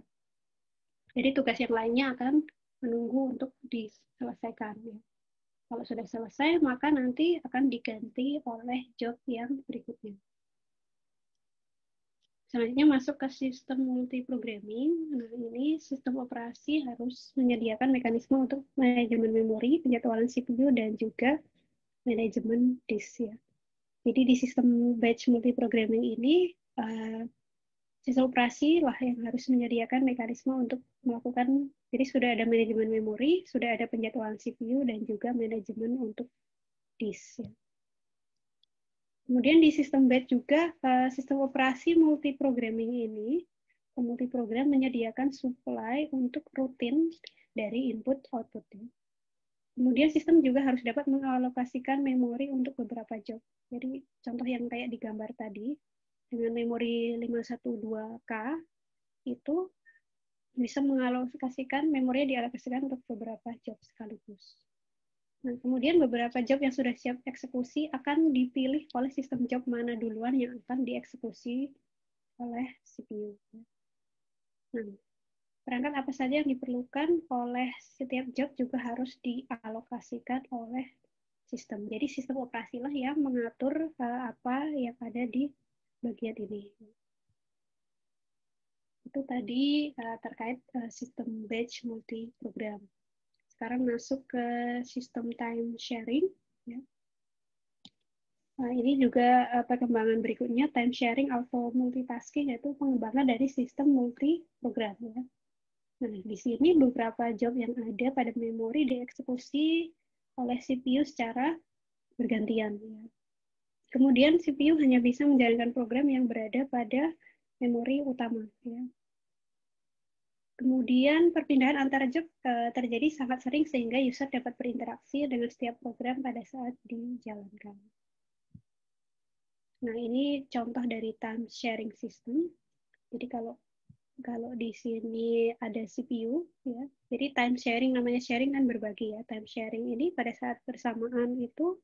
Jadi tugas yang lainnya akan menunggu untuk diselesaikan. Ya. Kalau sudah selesai, maka nanti akan diganti oleh job yang berikutnya. Selanjutnya masuk ke sistem multiprogramming. Nah, ini sistem operasi harus menyediakan mekanisme untuk manajemen memori, penjadwalan CPU, dan juga manajemen disk. Ya. Jadi di sistem batch multiprogramming ini, sistem operasi lah yang harus menyediakan mekanisme untuk melakukan, jadi sudah ada manajemen memori, sudah ada penjadwalan CPU, dan juga manajemen untuk disk. Ya. Kemudian di sistem batch juga, sistem operasi multiprogramming ini, multiprogram menyediakan supply untuk rutin dari input output. Kemudian sistem juga harus dapat mengalokasikan memori untuk beberapa job. Jadi contoh yang kayak di gambar tadi, dengan memori 512K, itu bisa mengalokasikan memori dialokasikan untuk beberapa job sekaligus. Nah, kemudian beberapa job yang sudah siap eksekusi akan dipilih oleh sistem job mana duluan yang akan dieksekusi oleh CPU. Nah, perangkat apa saja yang diperlukan oleh setiap job juga harus dialokasikan oleh sistem. Jadi sistem operasilah yang mengatur apa yang ada di bagian ini. Itu tadi terkait sistem batch multiprogram. Sekarang masuk ke sistem time sharing. Ya. Nah, ini juga perkembangan berikutnya, time sharing auto multitasking, yaitu pengembangan dari sistem multiprogram. Ya. Nah, di sini beberapa job yang ada pada memori dieksekusi oleh CPU secara bergantian. Ya. Kemudian CPU hanya bisa menjalankan program yang berada pada memori utama. Ya. Kemudian perpindahan antara job terjadi sangat sering sehingga user dapat berinteraksi dengan setiap program pada saat dijalankan. Nah, ini contoh dari time sharing system. Jadi kalau di sini ada CPU, ya. Jadi time sharing, namanya sharing kan berbagi ya. Time sharing ini pada saat bersamaan itu,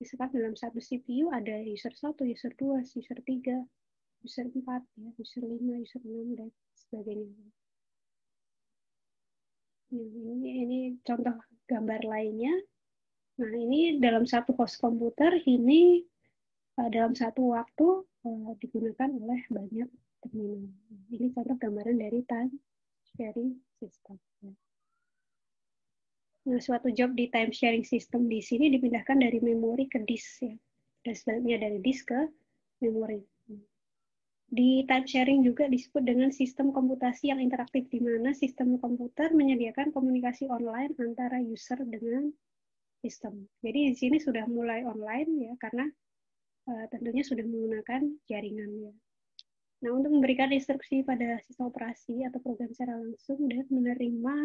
misalkan dalam satu CPU ada user 1, user 2, user 3, user 4, ya, user 5, user 6, dan sebagainya. Ini contoh gambar lainnya. Nah, ini dalam satu host komputer, ini dalam satu waktu digunakan oleh banyak terminal. Ini contoh gambaran dari time sharing system. Nah, suatu job di time sharing system di sini dipindahkan dari memori ke disk ya. Dan sebaliknya dari disk ke memori. Di time sharing juga disebut dengan sistem komputasi yang interaktif, di mana sistem komputer menyediakan komunikasi online antara user dengan sistem. Jadi di sini sudah mulai online ya, karena tentunya sudah menggunakan jaringan ya. Nah, untuk memberikan instruksi pada sistem operasi atau program secara langsung dan menerima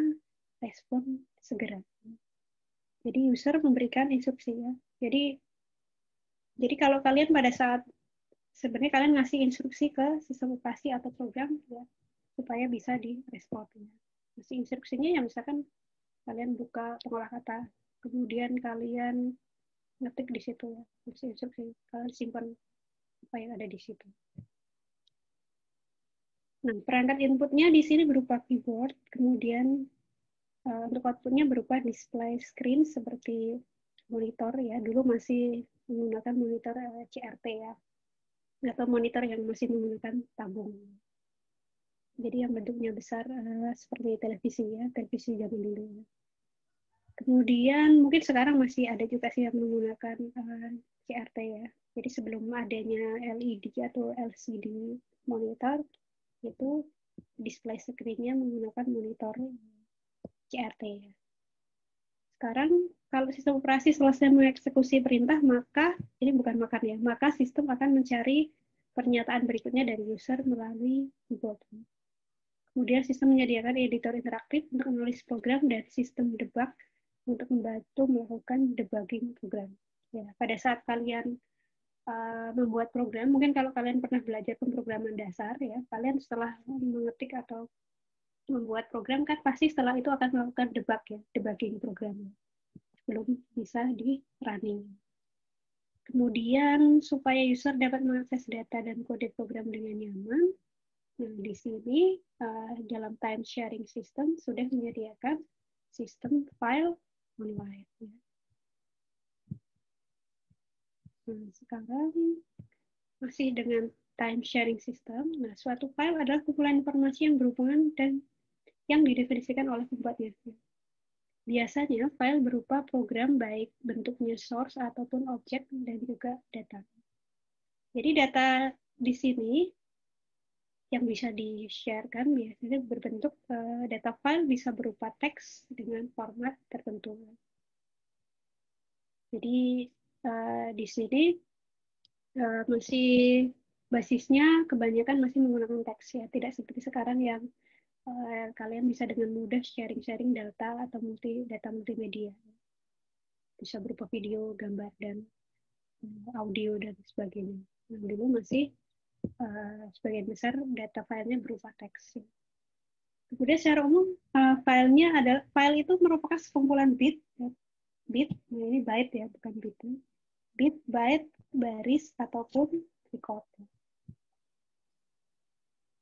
respon segera. Jadi user memberikan instruksi ya. Jadi kalau kalian pada saat sebenarnya kalian ngasih instruksi ke sistem operasi atau program ya, supaya bisa direspon. Ngasih instruksinya ya misalkan kalian buka pengolah kata, kemudian kalian ngetik di situ ya, instruksi, kalian simpan apa yang ada di situ. Nah, perangkat inputnya di sini berupa keyboard, kemudian untuk outputnya berupa display screen seperti monitor ya. Dulu masih menggunakan monitor CRT ya, atau monitor yang masih menggunakan tabung. Jadi yang bentuknya besar seperti televisi ya, televisi zaman dulu. Kemudian mungkin sekarang masih ada juga sih yang menggunakan CRT ya. Jadi sebelum adanya LED atau LCD monitor, itu display screen-nya menggunakan monitor CRT ya. Sekarang kalau sistem operasi selesai mengeksekusi perintah, maka ini bukan makan ya, maka sistem akan mencari pernyataan berikutnya dari user melalui keyboard. Kemudian sistem menyediakan editor interaktif untuk menulis program dan sistem debug untuk membantu melakukan debugging program. Ya, pada saat kalian membuat program, mungkin kalau kalian pernah belajar pemrograman dasar ya, kalian setelah mengetik atau membuat program kan pasti setelah itu akan melakukan debug ya, debugging program belum bisa di running. Kemudian supaya user dapat mengakses data dan kode program dengan nyaman, nah di sini dalam time sharing system sudah menyediakan sistem file online. Ya. Nah, sekarang masih dengan time sharing system. Nah, suatu file adalah kumpulan informasi yang berhubungan dan yang didefinisikan oleh pembuatnya. Biasanya file berupa program baik bentuknya source ataupun objek dan juga data. Jadi data di sini yang bisa di-sharekan biasanya berbentuk data file bisa berupa teks dengan format tertentu. Jadi di sini masih basisnya kebanyakan masih menggunakan teks ya, tidak seperti sekarang yang kalian bisa dengan mudah sharing-sharing data atau data multimedia. Bisa berupa video, gambar, dan audio, dan sebagainya. Nah, dulu masih sebagian besar data filenya berupa teks. Kemudian secara umum file itu merupakan sekumpulan bit, nah ini byte ya, bukan bit. Bit, byte, baris, ataupun record.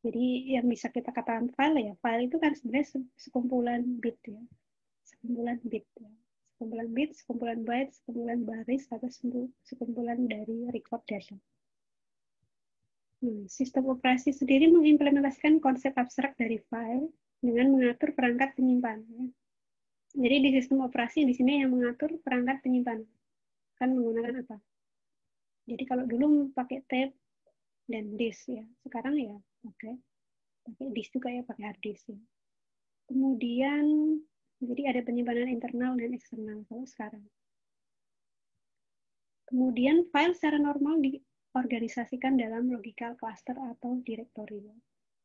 Jadi yang bisa kita katakan file itu kan sebenarnya sekumpulan bit ya, sekumpulan bit ya. Sekumpulan bit, sekumpulan byte, sekumpulan baris, atau sekumpulan dari record data. Sistem operasi sendiri mengimplementasikan konsep abstrak dari file dengan mengatur perangkat penyimpan. Jadi di sistem operasi di sini yang mengatur perangkat penyimpan kan menggunakan apa? Jadi kalau dulu pakai tape dan disk ya, sekarang ya pakai disk juga ya, pakai hard disk ya. Kemudian jadi ada penyimpanan internal dan eksternal kalau sekarang. Kemudian file secara normal diorganisasikan dalam logical cluster atau direktori.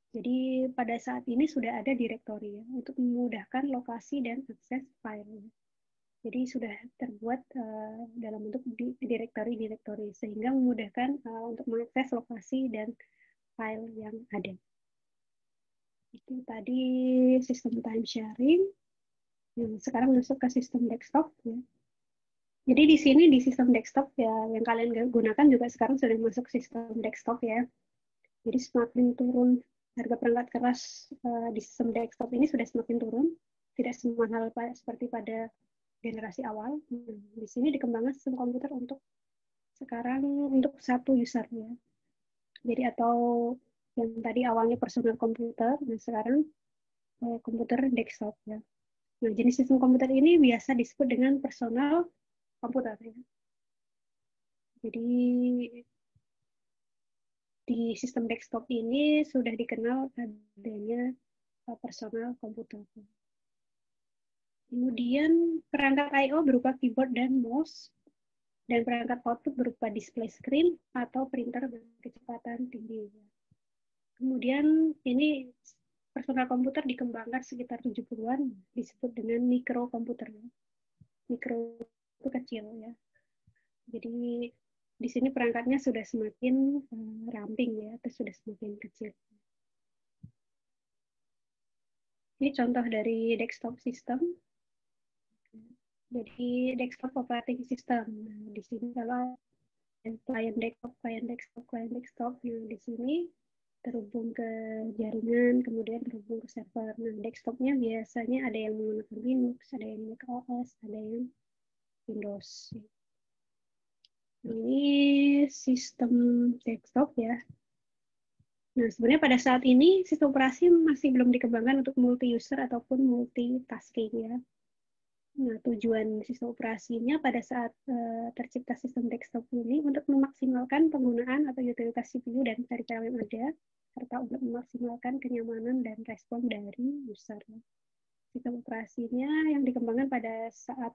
Jadi pada saat ini sudah ada direktori ya, untuk memudahkan lokasi dan akses file. Jadi sudah terbuat dalam bentuk direktori-direktori sehingga memudahkan untuk mengakses lokasi dan file yang ada. Itu tadi sistem time sharing. Sekarang masuk ke sistem desktop ya. Jadi di sini di sistem desktop ya yang kalian gunakan juga sekarang sudah masuk sistem desktop ya. Jadi semakin turun harga perangkat keras di sistem desktop ini sudah semakin turun. Tidak semahal seperti pada generasi awal. Di sini dikembangkan sistem komputer untuk sekarang untuk satu user ya. Jadi atau Yang tadi awalnya personal komputer, nah sekarang komputer desktop ya. Nah, jenis sistem komputer ini biasa disebut dengan personal komputer ya. Jadi di sistem desktop ini sudah dikenal adanya personal komputer. Kemudian perangkat I/O berupa keyboard dan mouse, dan perangkat output berupa display screen atau printer berkecepatan tinggi. Kemudian ini personal komputer dikembangkan sekitar 70-an, disebut dengan mikrokomputer. Mikro itu kecil ya. Jadi di sini perangkatnya sudah semakin ramping ya, atau sudah semakin kecil. Ini contoh dari desktop system. Jadi desktop operating system. Nah, di sini kalau client desktop, yang di sini terhubung ke jaringan, kemudian terhubung ke server. Nah, desktopnya biasanya ada yang menggunakan Linux, ada yang Mac OS, ada yang Windows. Nah, ini sistem desktop ya. Nah, sebenarnya pada saat ini sistem operasi masih belum dikembangkan untuk multi-user ataupun multitasking ya. Nah, tujuan sistem operasinya pada saat tercipta sistem desktop ini untuk memaksimalkan penggunaan atau utilitas CPU dan peripheral yang ada, serta untuk memaksimalkan kenyamanan dan respon dari user. Sistem operasinya yang dikembangkan pada saat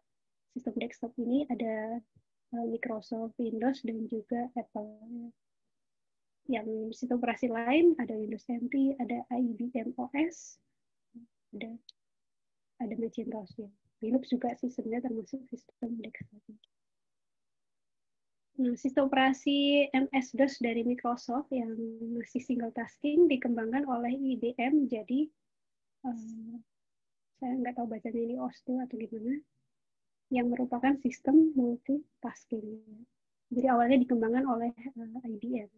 sistem desktop ini ada Microsoft Windows dan juga Apple. Yang sistem operasi lain ada Windows NT, ada IBM OS, ada Macintosh ya. Linux juga sih sebenarnya termasuk sistem desktop. Nah, sistem operasi MS-DOS dari Microsoft yang masih single tasking dikembangkan oleh IBM jadi saya nggak tahu bacanya ini OS2 atau gimana, yang merupakan sistem multitasking. Jadi awalnya dikembangkan oleh IBM.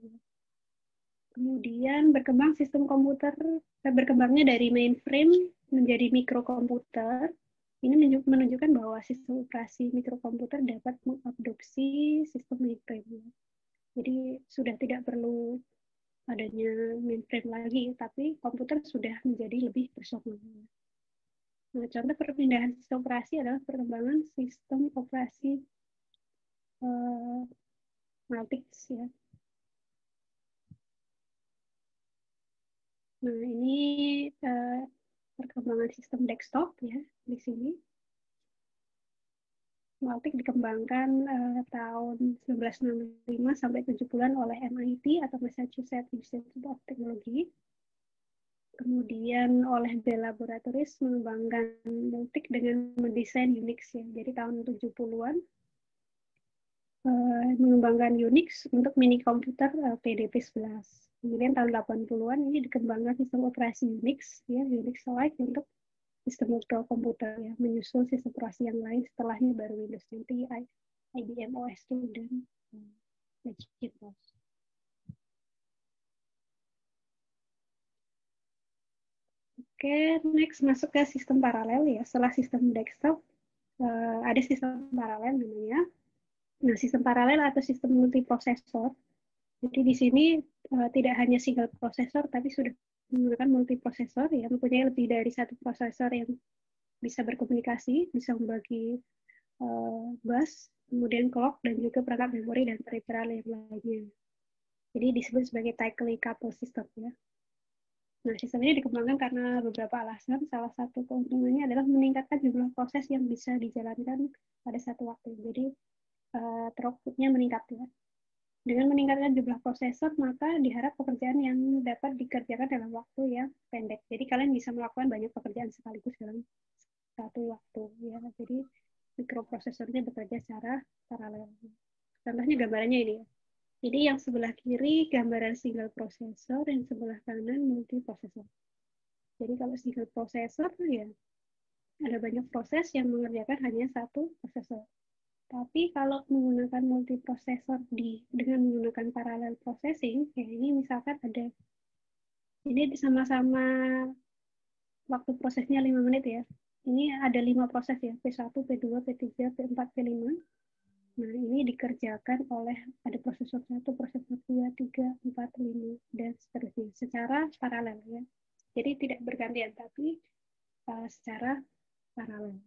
Kemudian berkembangnya dari mainframe menjadi mikrokomputer. Ini menunjukkan bahwa sistem operasi mikrokomputer dapat mengadopsi sistem mainframe. Jadi sudah tidak perlu adanya mainframe lagi, tapi komputer sudah menjadi lebih personal. Nah, contoh perpindahan sistem operasi adalah perkembangan sistem operasi Multics ya. Nah, ini perkembangan sistem desktop ya di sini. Multic dikembangkan tahun 1965 sampai 70-an oleh MIT atau Massachusetts Institute of Technology. Kemudian oleh Bell Laboratories mengembangkan Multic dengan mendesain Unix ya. Jadi tahun 70-an mengembangkan Unix untuk mini komputer PDP-11. Kemudian tahun 80-an ini dikembangkan sistem operasi Unix ya, Unix Lite untuk sistem mikrokomputer ya, menyusul sistem operasi yang lain setelahnya baru Windows NT, IBM OS2 dan Macintosh. Oke, next masuk ke sistem paralel ya. Setelah sistem desktop ada sistem paralel namanya. Nah, sistem paralel atau sistem multiprosesor. Jadi di sini tidak hanya single prosesor tapi sudah menggunakan multiprosesor ya, mempunyai lebih dari satu prosesor yang bisa berkomunikasi, bisa membagi bus, kemudian clock, dan juga perangkat memori dan peripheral yang lainnya. Jadi disebut sebagai tightly coupled system ya. Nah, sistem ini dikembangkan karena beberapa alasan. Salah satu keuntungannya adalah meningkatkan jumlah proses yang bisa dijalankan pada satu waktu. Jadi throughput-nya meningkat ya. Dengan meningkatkan jumlah prosesor, maka diharap pekerjaan yang dapat dikerjakan dalam waktu yang pendek. Jadi kalian bisa melakukan banyak pekerjaan sekaligus dalam satu waktu ya. Jadi mikroprosesornya bekerja secara paralel. Contohnya gambarannya ini ya. Jadi yang sebelah kiri gambaran single processor, yang sebelah kanan multiprosesor. Jadi kalau single processor ya ada banyak proses yang mengerjakan hanya satu prosesor. Tapi kalau menggunakan multiprosesor dengan menggunakan parallel processing, ya ini misalkan ada, ini sama-sama waktu prosesnya 5 menit ya. Ini ada 5 proses ya, P1, P2, P3, P4, P5. Nah, ini dikerjakan oleh ada prosesor 1, prosesor 2, 3, 4, 5, dan seterusnya secara paralel ya. Jadi tidak bergantian, tapi secara paralel.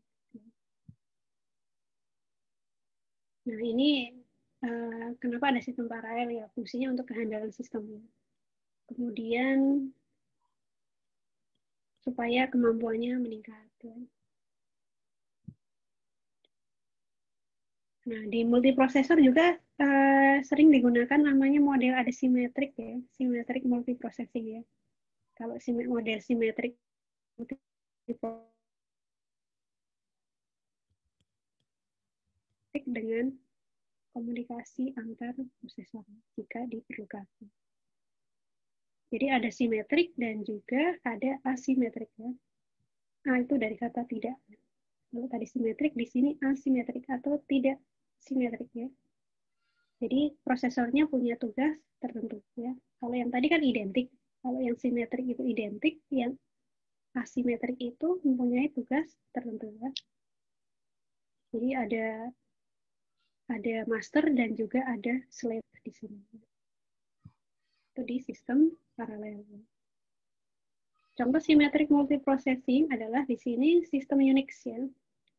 Nah, ini kenapa ada sistem paralel ya? Fungsinya untuk kehandalan sistemnya. Kemudian supaya kemampuannya meningkat. Nah, di multiprosesor juga sering digunakan namanya model asimetrik ya, symmetric multiprocessing ya. Kalau model simetrik dengan komunikasi antar prosesor jika diperlukan. Jadi ada simetrik dan juga ada asimetrik ya. Nah, itu dari kata tidak. Kalau tadi simetrik, di sini asimetrik atau tidak simetrik ya. Jadi prosesornya punya tugas tertentu ya. Kalau yang tadi kan identik, kalau yang simetrik itu identik, yang asimetrik itu mempunyai tugas tertentu ya. Jadi ada master dan juga ada slave di sini. Itu di sistem paralel. Contoh symmetric multiprocessing adalah di sini sistem Unix ya.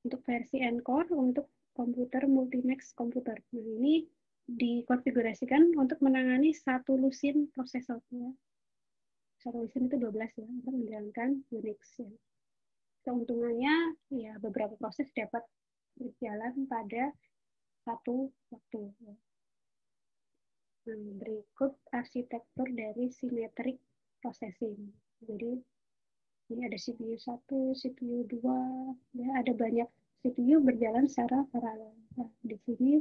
Untuk versi Encore untuk komputer Multimax komputer. Nah, ini dikonfigurasikan untuk menangani satu lusin prosesor ya. Satu lusin itu 12 ya untuk menjalankan Unix ya. Keuntungannya ya beberapa proses dapat berjalan pada satu waktu. Ya. Nah, berikut arsitektur dari symmetric processing. Jadi ini ada CPU 1, CPU 2, ya ada banyak CPU berjalan secara paralel. Nah, di sini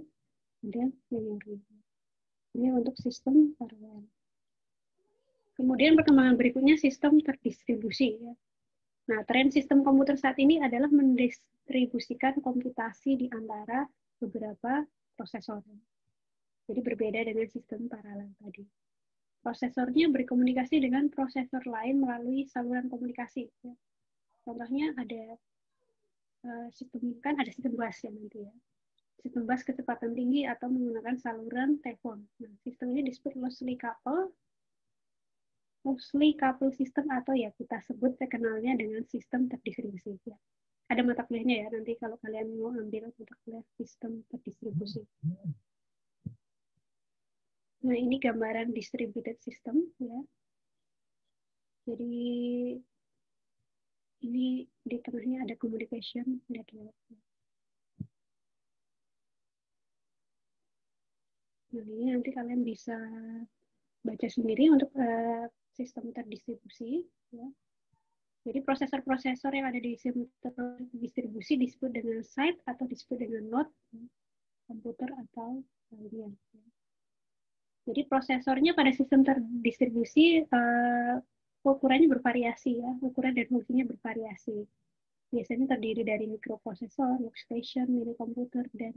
ada memori. Ini untuk sistem paralel. Kemudian perkembangan berikutnya sistem terdistribusi. Ya. Nah, tren sistem komputer saat ini adalah mendistribusikan komputasi di antara beberapa prosesor. Jadi berbeda dengan sistem paralel tadi. Prosesornya berkomunikasi dengan prosesor lain melalui saluran komunikasi. Ya. Contohnya ada sistem bus ya nanti ya. Sistem bus kecepatan tinggi atau menggunakan saluran telepon. Nah, sistem ini disebut loosely coupled system atau ya kita sebut terkenalnya dengan sistem terdistribusi. Ya. Ada mata kuliahnya ya nanti kalau kalian mau ambil mata kuliah sistem terdistribusi. Nah, ini gambaran distributed system ya. Jadi ini di tengahnya ada communication network. Nah, ini nanti kalian bisa baca sendiri untuk sistem terdistribusi. Ya. Jadi prosesor-prosesor yang ada di sistem terdistribusi disebut dengan site atau disebut dengan node komputer atau lainnya. Jadi prosesornya pada sistem terdistribusi ukurannya bervariasi ya, ukuran dan fungsinya bervariasi. Biasanya terdiri dari mikroprosesor, workstation, mini komputer, dan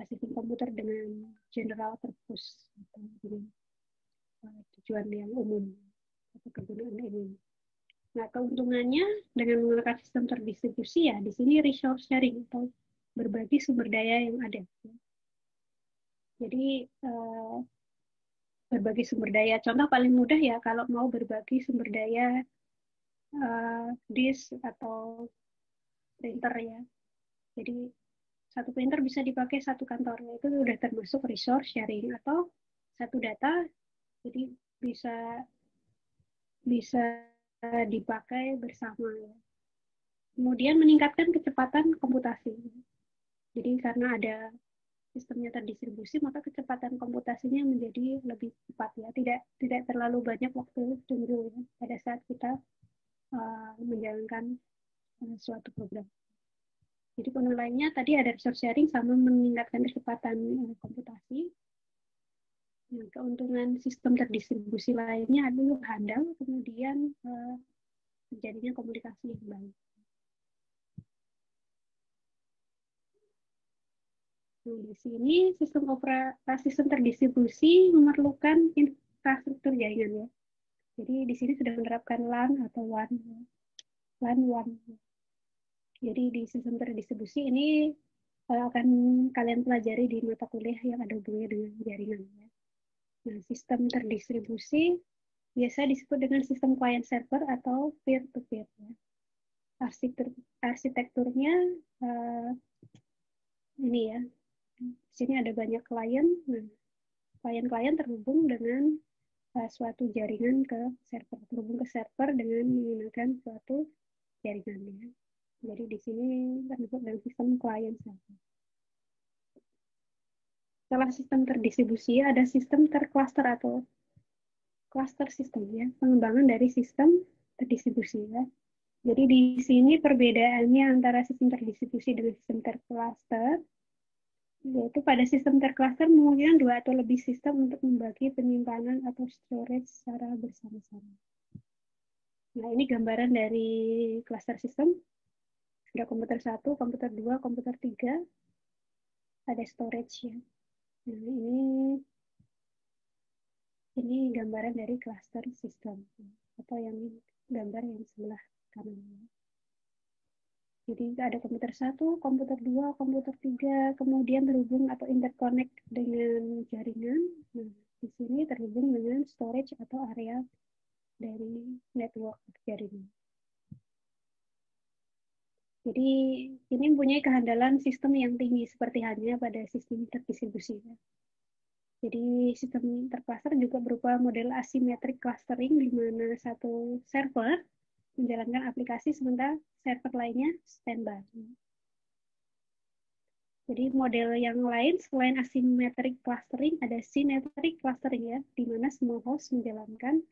sistem komputer dengan general purpose atau dengan tujuan yang umum atau kegunaan umum. Nah, keuntungannya dengan menggunakan sistem terdistribusi ya di sini resource sharing atau berbagi sumber daya yang ada. Jadi berbagi sumber daya. Contoh paling mudah ya kalau mau berbagi sumber daya disk atau printer ya. Jadi satu printer bisa dipakai satu kantor. Itu sudah termasuk resource sharing atau satu data jadi bisa dipakai bersama ya. Kemudian meningkatkan kecepatan komputasi. Jadi karena ada sistemnya terdistribusi, maka kecepatan komputasinya menjadi lebih cepat ya. Tidak terlalu banyak waktu tunggu ya, pada saat kita menjalankan suatu program. Jadi penilaiannya tadi ada resource sharing sama meningkatkan kecepatan komputasi. Nah, keuntungan sistem terdistribusi lainnya adalah handal, kemudian terjadinya komunikasi yang baik. Nah, di sini sistem terdistribusi memerlukan infrastruktur jaringan ya. Jadi di sini sudah menerapkan LAN atau WAN. Jadi di sistem terdistribusi ini akan kalian pelajari di mata kuliah yang ada hubungannya dengan jaringan. Nah, sistem terdistribusi biasa disebut dengan sistem client server atau peer-to-peer. Arsitekturnya ini ya, di sini ada banyak klien. Nah, klien-klien terhubung dengan suatu jaringan ke server, terhubung ke server dengan menggunakan suatu jaringannya. Jadi di sini termasuk dalam sistem client server. Setelah sistem terdistribusi, ada sistem tercluster atau cluster system ya, pengembangan dari sistem terdistribusi ya. Jadi di sini perbedaannya antara sistem terdistribusi dengan sistem tercluster, yaitu pada sistem tercluster menggunakan 2 atau lebih sistem untuk membagi penyimpanan atau storage secara bersama-sama. Nah, ini gambaran dari cluster system. Ada komputer 1, komputer 2, komputer 3, ada storage ya. Nah, ini gambaran dari cluster system atau yang gambar yang sebelah kanan. Jadi ada komputer 1, komputer 2, komputer 3, kemudian terhubung atau interconnect dengan jaringan. Nah, di sini terhubung dengan storage atau area dari network jaringan. Jadi ini mempunyai kehandalan sistem yang tinggi seperti halnya pada sistem terdistribusi. Jadi sistem tercluster juga berupa model asymmetric clustering di mana satu server menjalankan aplikasi sementara server lainnya standby. Jadi model yang lain selain asymmetric clustering ada symmetric clustering ya, di mana semua host menjalankan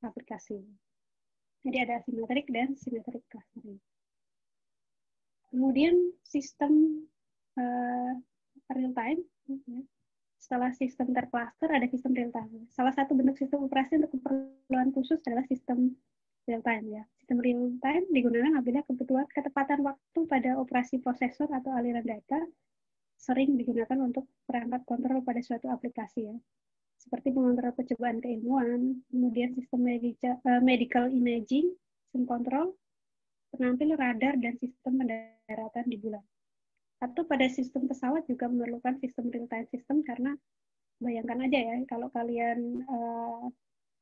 aplikasi. Jadi ada asymmetric dan symmetric clustering. Kemudian sistem real time. Setelah sistem tercluster ada sistem real time. Salah satu bentuk sistem operasi untuk keperluan khusus adalah sistem real time ya. Sistem real time digunakan apabila kebutuhan ketepatan waktu pada operasi prosesor atau aliran data sering digunakan untuk perangkat kontrol pada suatu aplikasi ya. Seperti pengontrol percobaan keilmuan, kemudian sistem medical imaging, sistem kontrol, penampil radar dan sistem pendaratan di bulan. Atau pada sistem pesawat juga memerlukan sistem real time system karena bayangkan aja ya kalau kalian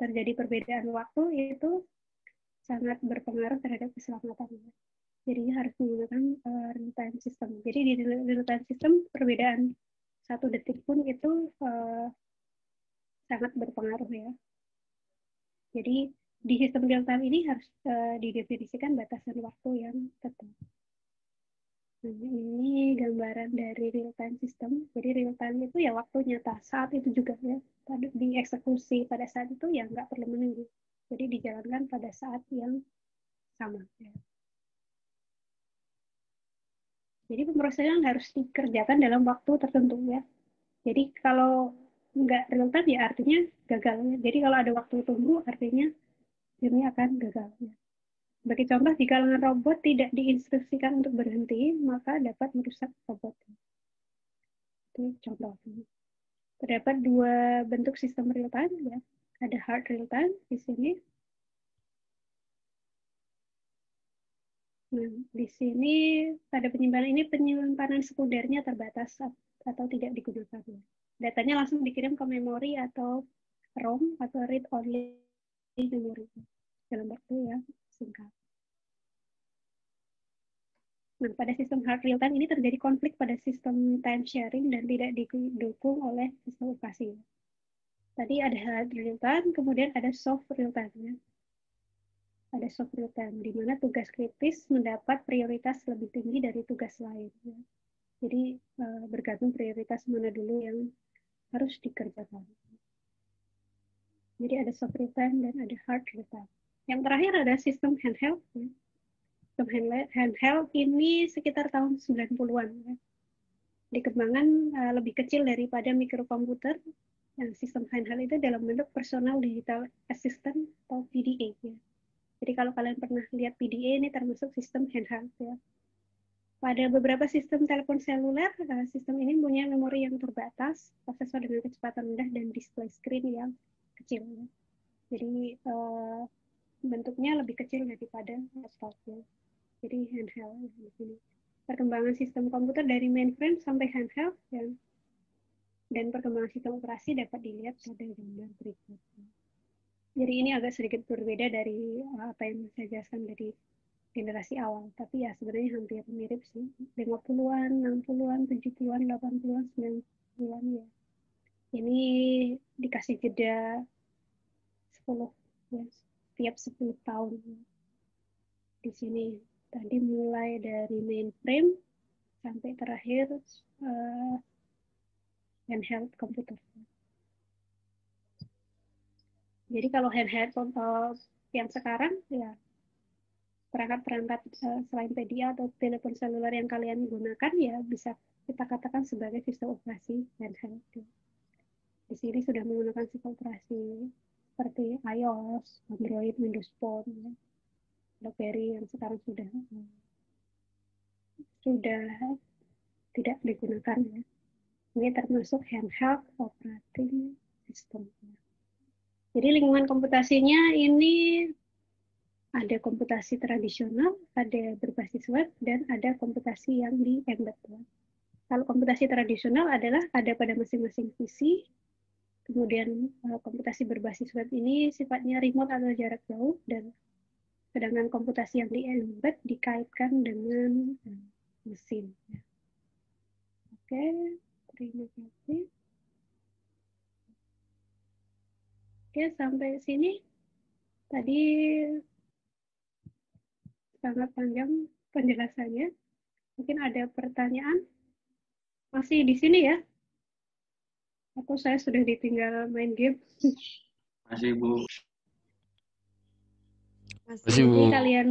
terjadi perbedaan waktu itu sangat berpengaruh terhadap keselamatan. Jadi harus menggunakan real time system. Jadi di real time system perbedaan 1 detik pun itu sangat berpengaruh ya. Jadi di sistem real time ini harus didefinisikan batasan waktu yang tetap. Nah, ini gambaran dari real time system. Jadi real time itu ya waktu nyata saat itu juga ya. Dieksekusi pada saat itu ya nggak perlu menunggu. Jadi dijalankan pada saat yang sama. Ya. Jadi pemrosesan harus dikerjakan dalam waktu tertentu ya. Jadi kalau nggak real time ya artinya gagal. Ya. Jadi kalau ada waktu tunggu artinya ini akan gagal. Ya. Bagi contoh, jika lengan robot tidak diinstruksikan untuk berhenti, maka dapat merusak robot. Itu contoh. Terdapat 2 bentuk sistem real time ya. Ada hard real time di sini. Nah, di sini pada penyimpanan sekundernya terbatas atau tidak digunakan. Datanya langsung dikirim ke memori atau ROM atau read only memory dalam waktu yang singkat. Nah, pada sistem hard real time ini terjadi konflik pada sistem time sharing dan tidak didukung oleh sistem operasi. Tadi ada hard real time, kemudian ada soft real time. Ya. Ada soft real time, di mana tugas kritis mendapat prioritas lebih tinggi dari tugas lain. Ya. Jadi bergantung prioritas mana dulu yang harus dikerjakan. Jadi ada soft real time dan ada hard real time. Yang terakhir ada sistem handheld. Ya. Sistem handheld ini sekitar tahun 90-an. Ya. Dikembangkan lebih kecil daripada mikrokomputer. Yang sistem handheld itu dalam bentuk personal digital assistant atau PDA. Ya. Jadi kalau kalian pernah lihat PDA ini termasuk sistem handheld ya. Pada beberapa sistem telepon seluler, sistem ini punya memori yang terbatas, prosesor dengan kecepatan rendah dan display screen yang kecil. Ya. Jadi bentuknya lebih kecil daripada laptop ya. Jadi handheld di sini. perkembangan sistem komputer dari mainframe sampai handheld, dan perkembangan sistem operasi dapat dilihat pada gambar berikut. Jadi ini agak sedikit berbeda dari apa yang saya jelaskan dari generasi awal, tapi ya sebenarnya hampir mirip sih. 50-an, 60-an, 70-an, 80-an, 90-an ya. Ini dikasih jeda 10 ya, setiap 10 tahun. Di sini tadi mulai dari mainframe sampai terakhir handheld komputer. Jadi kalau handheld yang sekarang ya perangkat-perangkat selain PDA atau telepon seluler yang kalian gunakan ya bisa kita katakan sebagai sistem operasi handheld. Di sini sudah menggunakan sistem operasi seperti iOS, Android, Windows Phone, ya. BlackBerry yang sekarang sudah tidak digunakan ya. Ini termasuk handheld operating system. Jadi lingkungan komputasinya ini ada komputasi tradisional, ada berbasis web, dan ada komputasi yang di embed. Kalau komputasi tradisional adalah ada pada masing-masing PC, kemudian komputasi berbasis web ini sifatnya remote atau jarak jauh, dan sedangkan komputasi yang di embed dikaitkan dengan mesin. Oke, terima kasih. Oke, sampai sini tadi sangat panjang penjelasannya. Mungkin ada pertanyaan? Masih di sini ya? Atau saya sudah ditinggal main game? Masih, Bu. Masih, Bu. Jadi kalian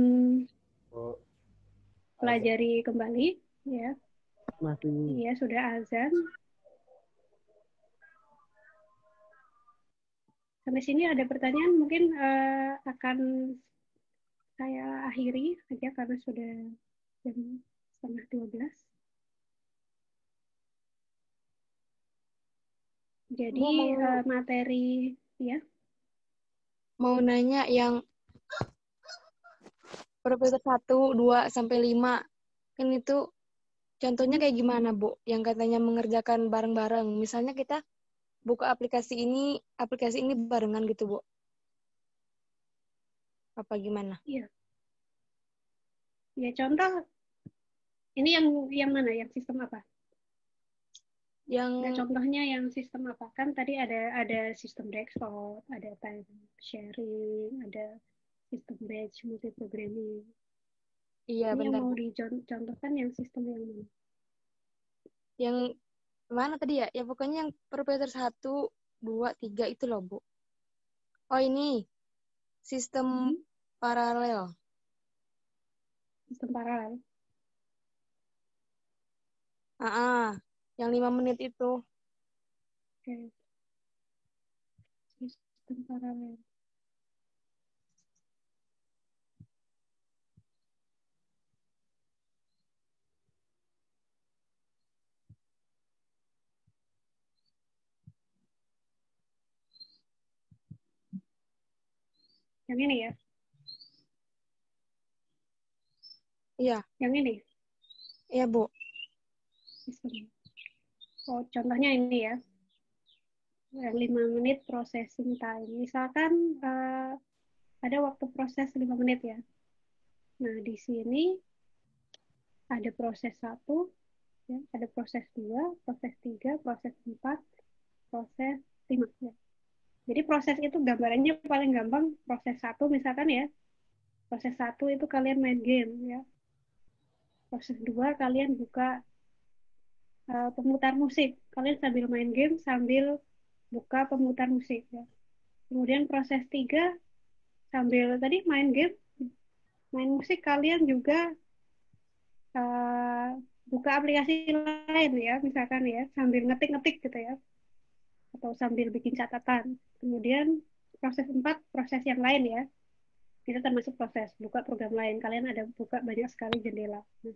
pelajari kembali, ya. Masih. Iya, sudah azan. Sampai sini ada pertanyaan, mungkin akan saya akhiri saja karena sudah jam 11:30. Jadi materi, ya. Mau nanya yang Profesor 1, 2, sampai 5, kan itu contohnya kayak gimana, Bu? Yang katanya mengerjakan bareng-bareng. Misalnya kita buka aplikasi ini barengan gitu, Bu. Apa gimana? Iya. Ya, contoh, ini yang mana? Yang sistem apa? Nah, contohnya yang sistem apa? Kan tadi ada sistem desktop, ada time sharing, ada sistem batch multi-programming. Iya, Ini bentar, yang mau Bu. dicontohkan yang sistem yang mana? Yang mana tadi ya? Ya pokoknya yang Profesor 1, 2, 3 itu loh, Bu. Oh, ini. Sistem paralel. Sistem paralel. Yang 5 menit itu. Oke. Sistem paralel. Yang ini ya? Iya. Yang ini? Iya, Bu. Sistem. Oh, contohnya ini ya. 5 menit processing time. Misalkan ada waktu proses 5 menit ya. Nah, di sini ada proses 1, ya, ada proses 2, proses 3, proses 4, proses 5. Ya. Jadi proses itu gambarannya paling gampang proses 1 misalkan ya. Proses 1 itu kalian main game ya. Proses 2 kalian buka pemutar musik. Kalian sambil main game sambil buka pemutar musik ya. Kemudian proses 3 sambil tadi main game, main musik, kalian juga buka aplikasi lain ya, misalkan ya, sambil ngetik-ngetik gitu ya, atau sambil bikin catatan. Kemudian proses 4, proses yang lain ya, itu termasuk proses buka program lain. Kalian ada buka banyak sekali jendela. Nah,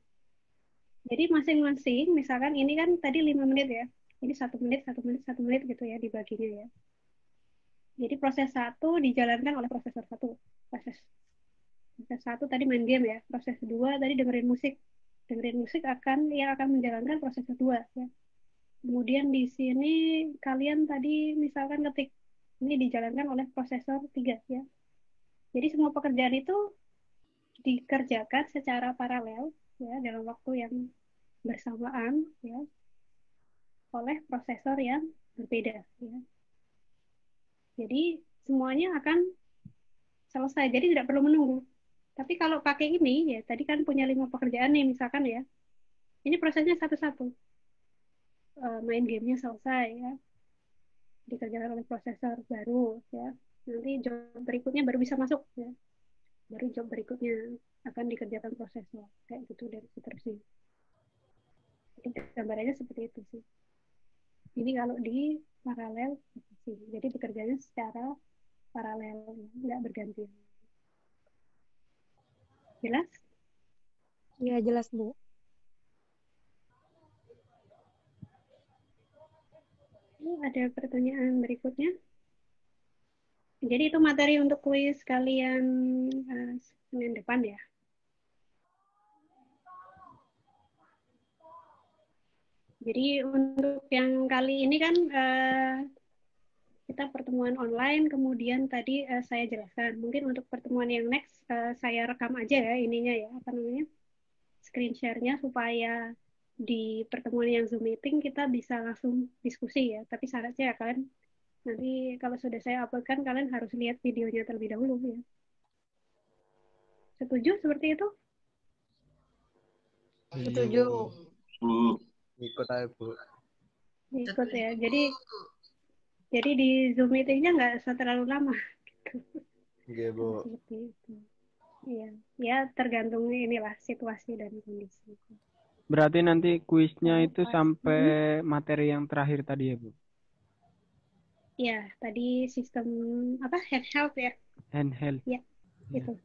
jadi masing-masing, misalkan ini kan tadi 5 menit ya, ini 1 menit, 1 menit, 1 menit gitu ya dibaginya ya. Jadi proses 1 dijalankan oleh prosesor 1. Proses 1 tadi main game ya, proses 2 tadi dengerin musik, dengerin musik yang akan menjalankan proses kedua ya. Kemudian di sini kalian tadi misalkan ketik ini dijalankan oleh prosesor 3 ya. Jadi semua pekerjaan itu dikerjakan secara paralel ya dalam waktu yang bersamaan ya oleh prosesor yang berbeda ya. Jadi semuanya akan selesai. Jadi tidak perlu menunggu. Tapi kalau pakai ini ya tadi kan punya 5 pekerjaan nih misalkan ya. Ini prosesnya satu-satu. Main gamenya selesai ya. Dikerjakan oleh prosesor baru ya. Nanti job berikutnya baru bisa masuk ya. Baru job berikutnya akan dikerjakan prosesor kayak gitu dan seterusnya. Jadi gambarannya seperti itu sih. Ini kalau di paralel sih. Jadi bekerjanya secara paralel, nggak bergantian. Jelas? Iya, jelas, Bu. Ada pertanyaan berikutnya? Jadi itu materi untuk kuis kalian Senin depan ya? Jadi untuk yang kali ini kan kita pertemuan online, kemudian tadi saya jelaskan. Mungkin untuk pertemuan yang next saya rekam aja ya ininya ya, apa namanya, screen share-nya supaya di pertemuan yang Zoom meeting kita bisa langsung diskusi ya. Tapi syaratnya ya kalian nanti kalau sudah saya uploadkan kalian harus lihat videonya terlebih dahulu ya. Setuju seperti itu? Setuju. Bu. Ikut aja, Bu. Ikut ya. Jadi di Zoom meeting-nya nggak terlalu lama. Iya, Bu. Seperti itu. Iya, ya tergantung inilah situasi dan kondisi. Berarti nanti kuisnya itu sampai materi yang terakhir tadi ya, Bu? Ya, tadi sistem apa handheld ya? Handheld. Ya, itu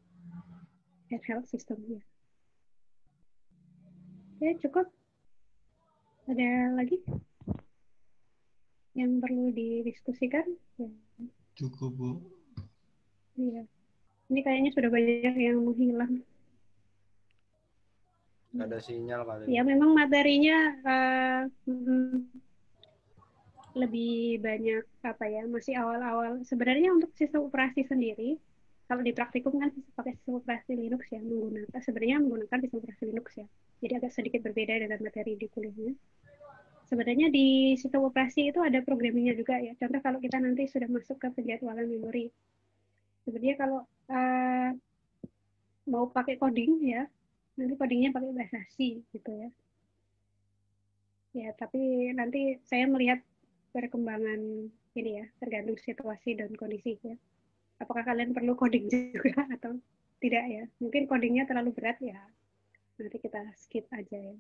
handheld sistemnya. Oke, cukup. Ada lagi yang perlu didiskusikan? Ya. Cukup, Bu. Iya. Ini kayaknya sudah banyak yang menghilang. Ada sinyal kali. Ya, memang materinya lebih banyak apa ya, masih awal-awal. Sebenarnya untuk sistem operasi sendiri, kalau di praktikum kan pakai sistem operasi Linux ya, sebenarnya menggunakan sistem operasi Linux ya. Jadi agak sedikit berbeda dengan materi di kuliahnya. Sebenarnya di sistem operasi itu ada programmingnya juga ya. Contoh kalau kita nanti sudah masuk ke penjadwalan memori. Sebenarnya kalau mau pakai coding ya, nanti codingnya pakai bahasa C gitu ya. Ya, tapi nanti saya melihat perkembangan ini ya, tergantung situasi dan kondisi ya. Apakah kalian perlu coding juga atau tidak ya? Mungkin codingnya terlalu berat ya, nanti kita skip aja ya.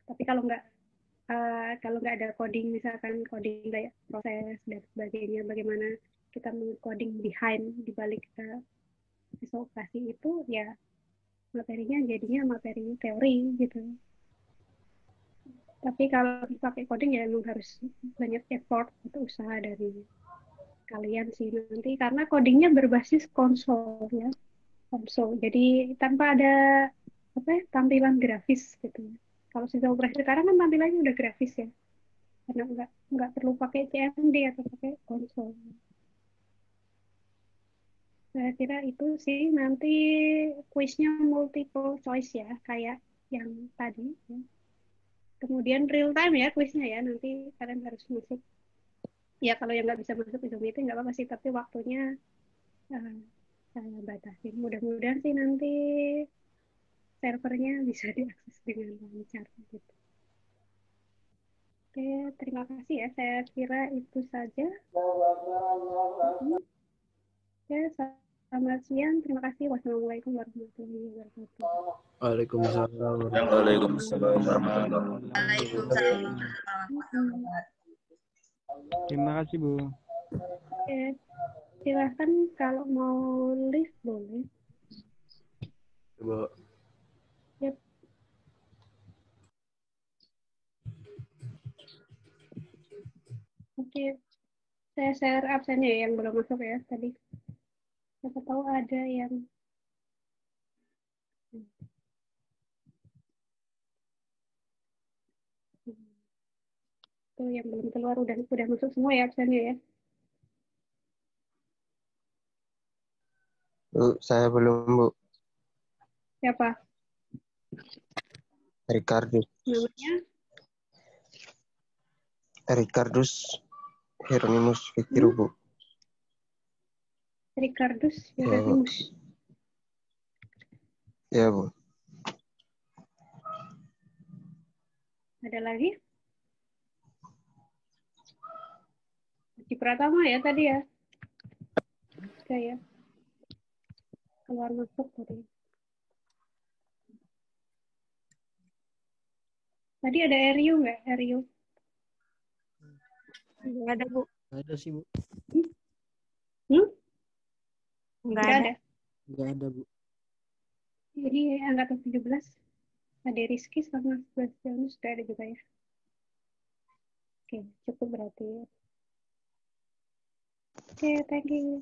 Tapi kalau nggak ada coding, misalkan coding kayak proses dan sebagainya, bagaimana kita mengcoding behind di balik sistem operasi itu ya materinya jadinya materi teori gitu. Tapi kalau pakai coding ya memang harus banyak effort atau usaha dari kalian sih nanti karena codingnya berbasis konsol ya, konsol. Jadi tanpa ada apa ya, tampilan grafis gitu. Kalau sistem operasi sekarang kan tampilannya udah grafis ya, karena nggak perlu pakai CMD atau pakai konsol. Saya kira itu sih, nanti kuisnya multiple choice ya kayak yang tadi ya. Kemudian real time ya kuisnya ya, nanti kalian harus masuk. Ya kalau yang nggak bisa masuk ke Zoom meeting nggak apa-apa sih, tapi waktunya saya batasin. Mudah-mudahan sih nanti servernya bisa diakses dengan lancar gitu. Oke, terima kasih ya. Saya kira itu saja. Oke, selamat siang. Terima kasih. Wassalamualaikum warahmatullahi wabarakatuh. Waalaikumsalam. Waalaikumsalam warahmatullahi Waalaikumsalam. Terima kasih, Bu. Oke, silahkan kalau mau live boleh. Bu. Yep. Oke, saya share absennya ya, yang belum masuk ya tadi. Siapa tahu ada yang Tuh yang belum keluar udah masuk semua ya absennya ya. Bu, saya belum, Bu. Siapa? Ricardus. Namanya? Ricardus Hieronymus Fikiru, Bu. Ricardus Ya, Bu. Hieronymus. Ya, Bu. Ada lagi? Di Pratama ya tadi ya. Kayak keluar masuk tadi. Tadi ada Eryu nggak? Eryu. Nggak ada, Bu. Nggak ada sih, Bu. Hmm? Nggak Nggak ada. ada. Nggak ada, Bu. Ini angkatan 17. Ada Rizky sama Sebastianus sudah ada juga ya. Oke, cukup berarti. Oke, thank you.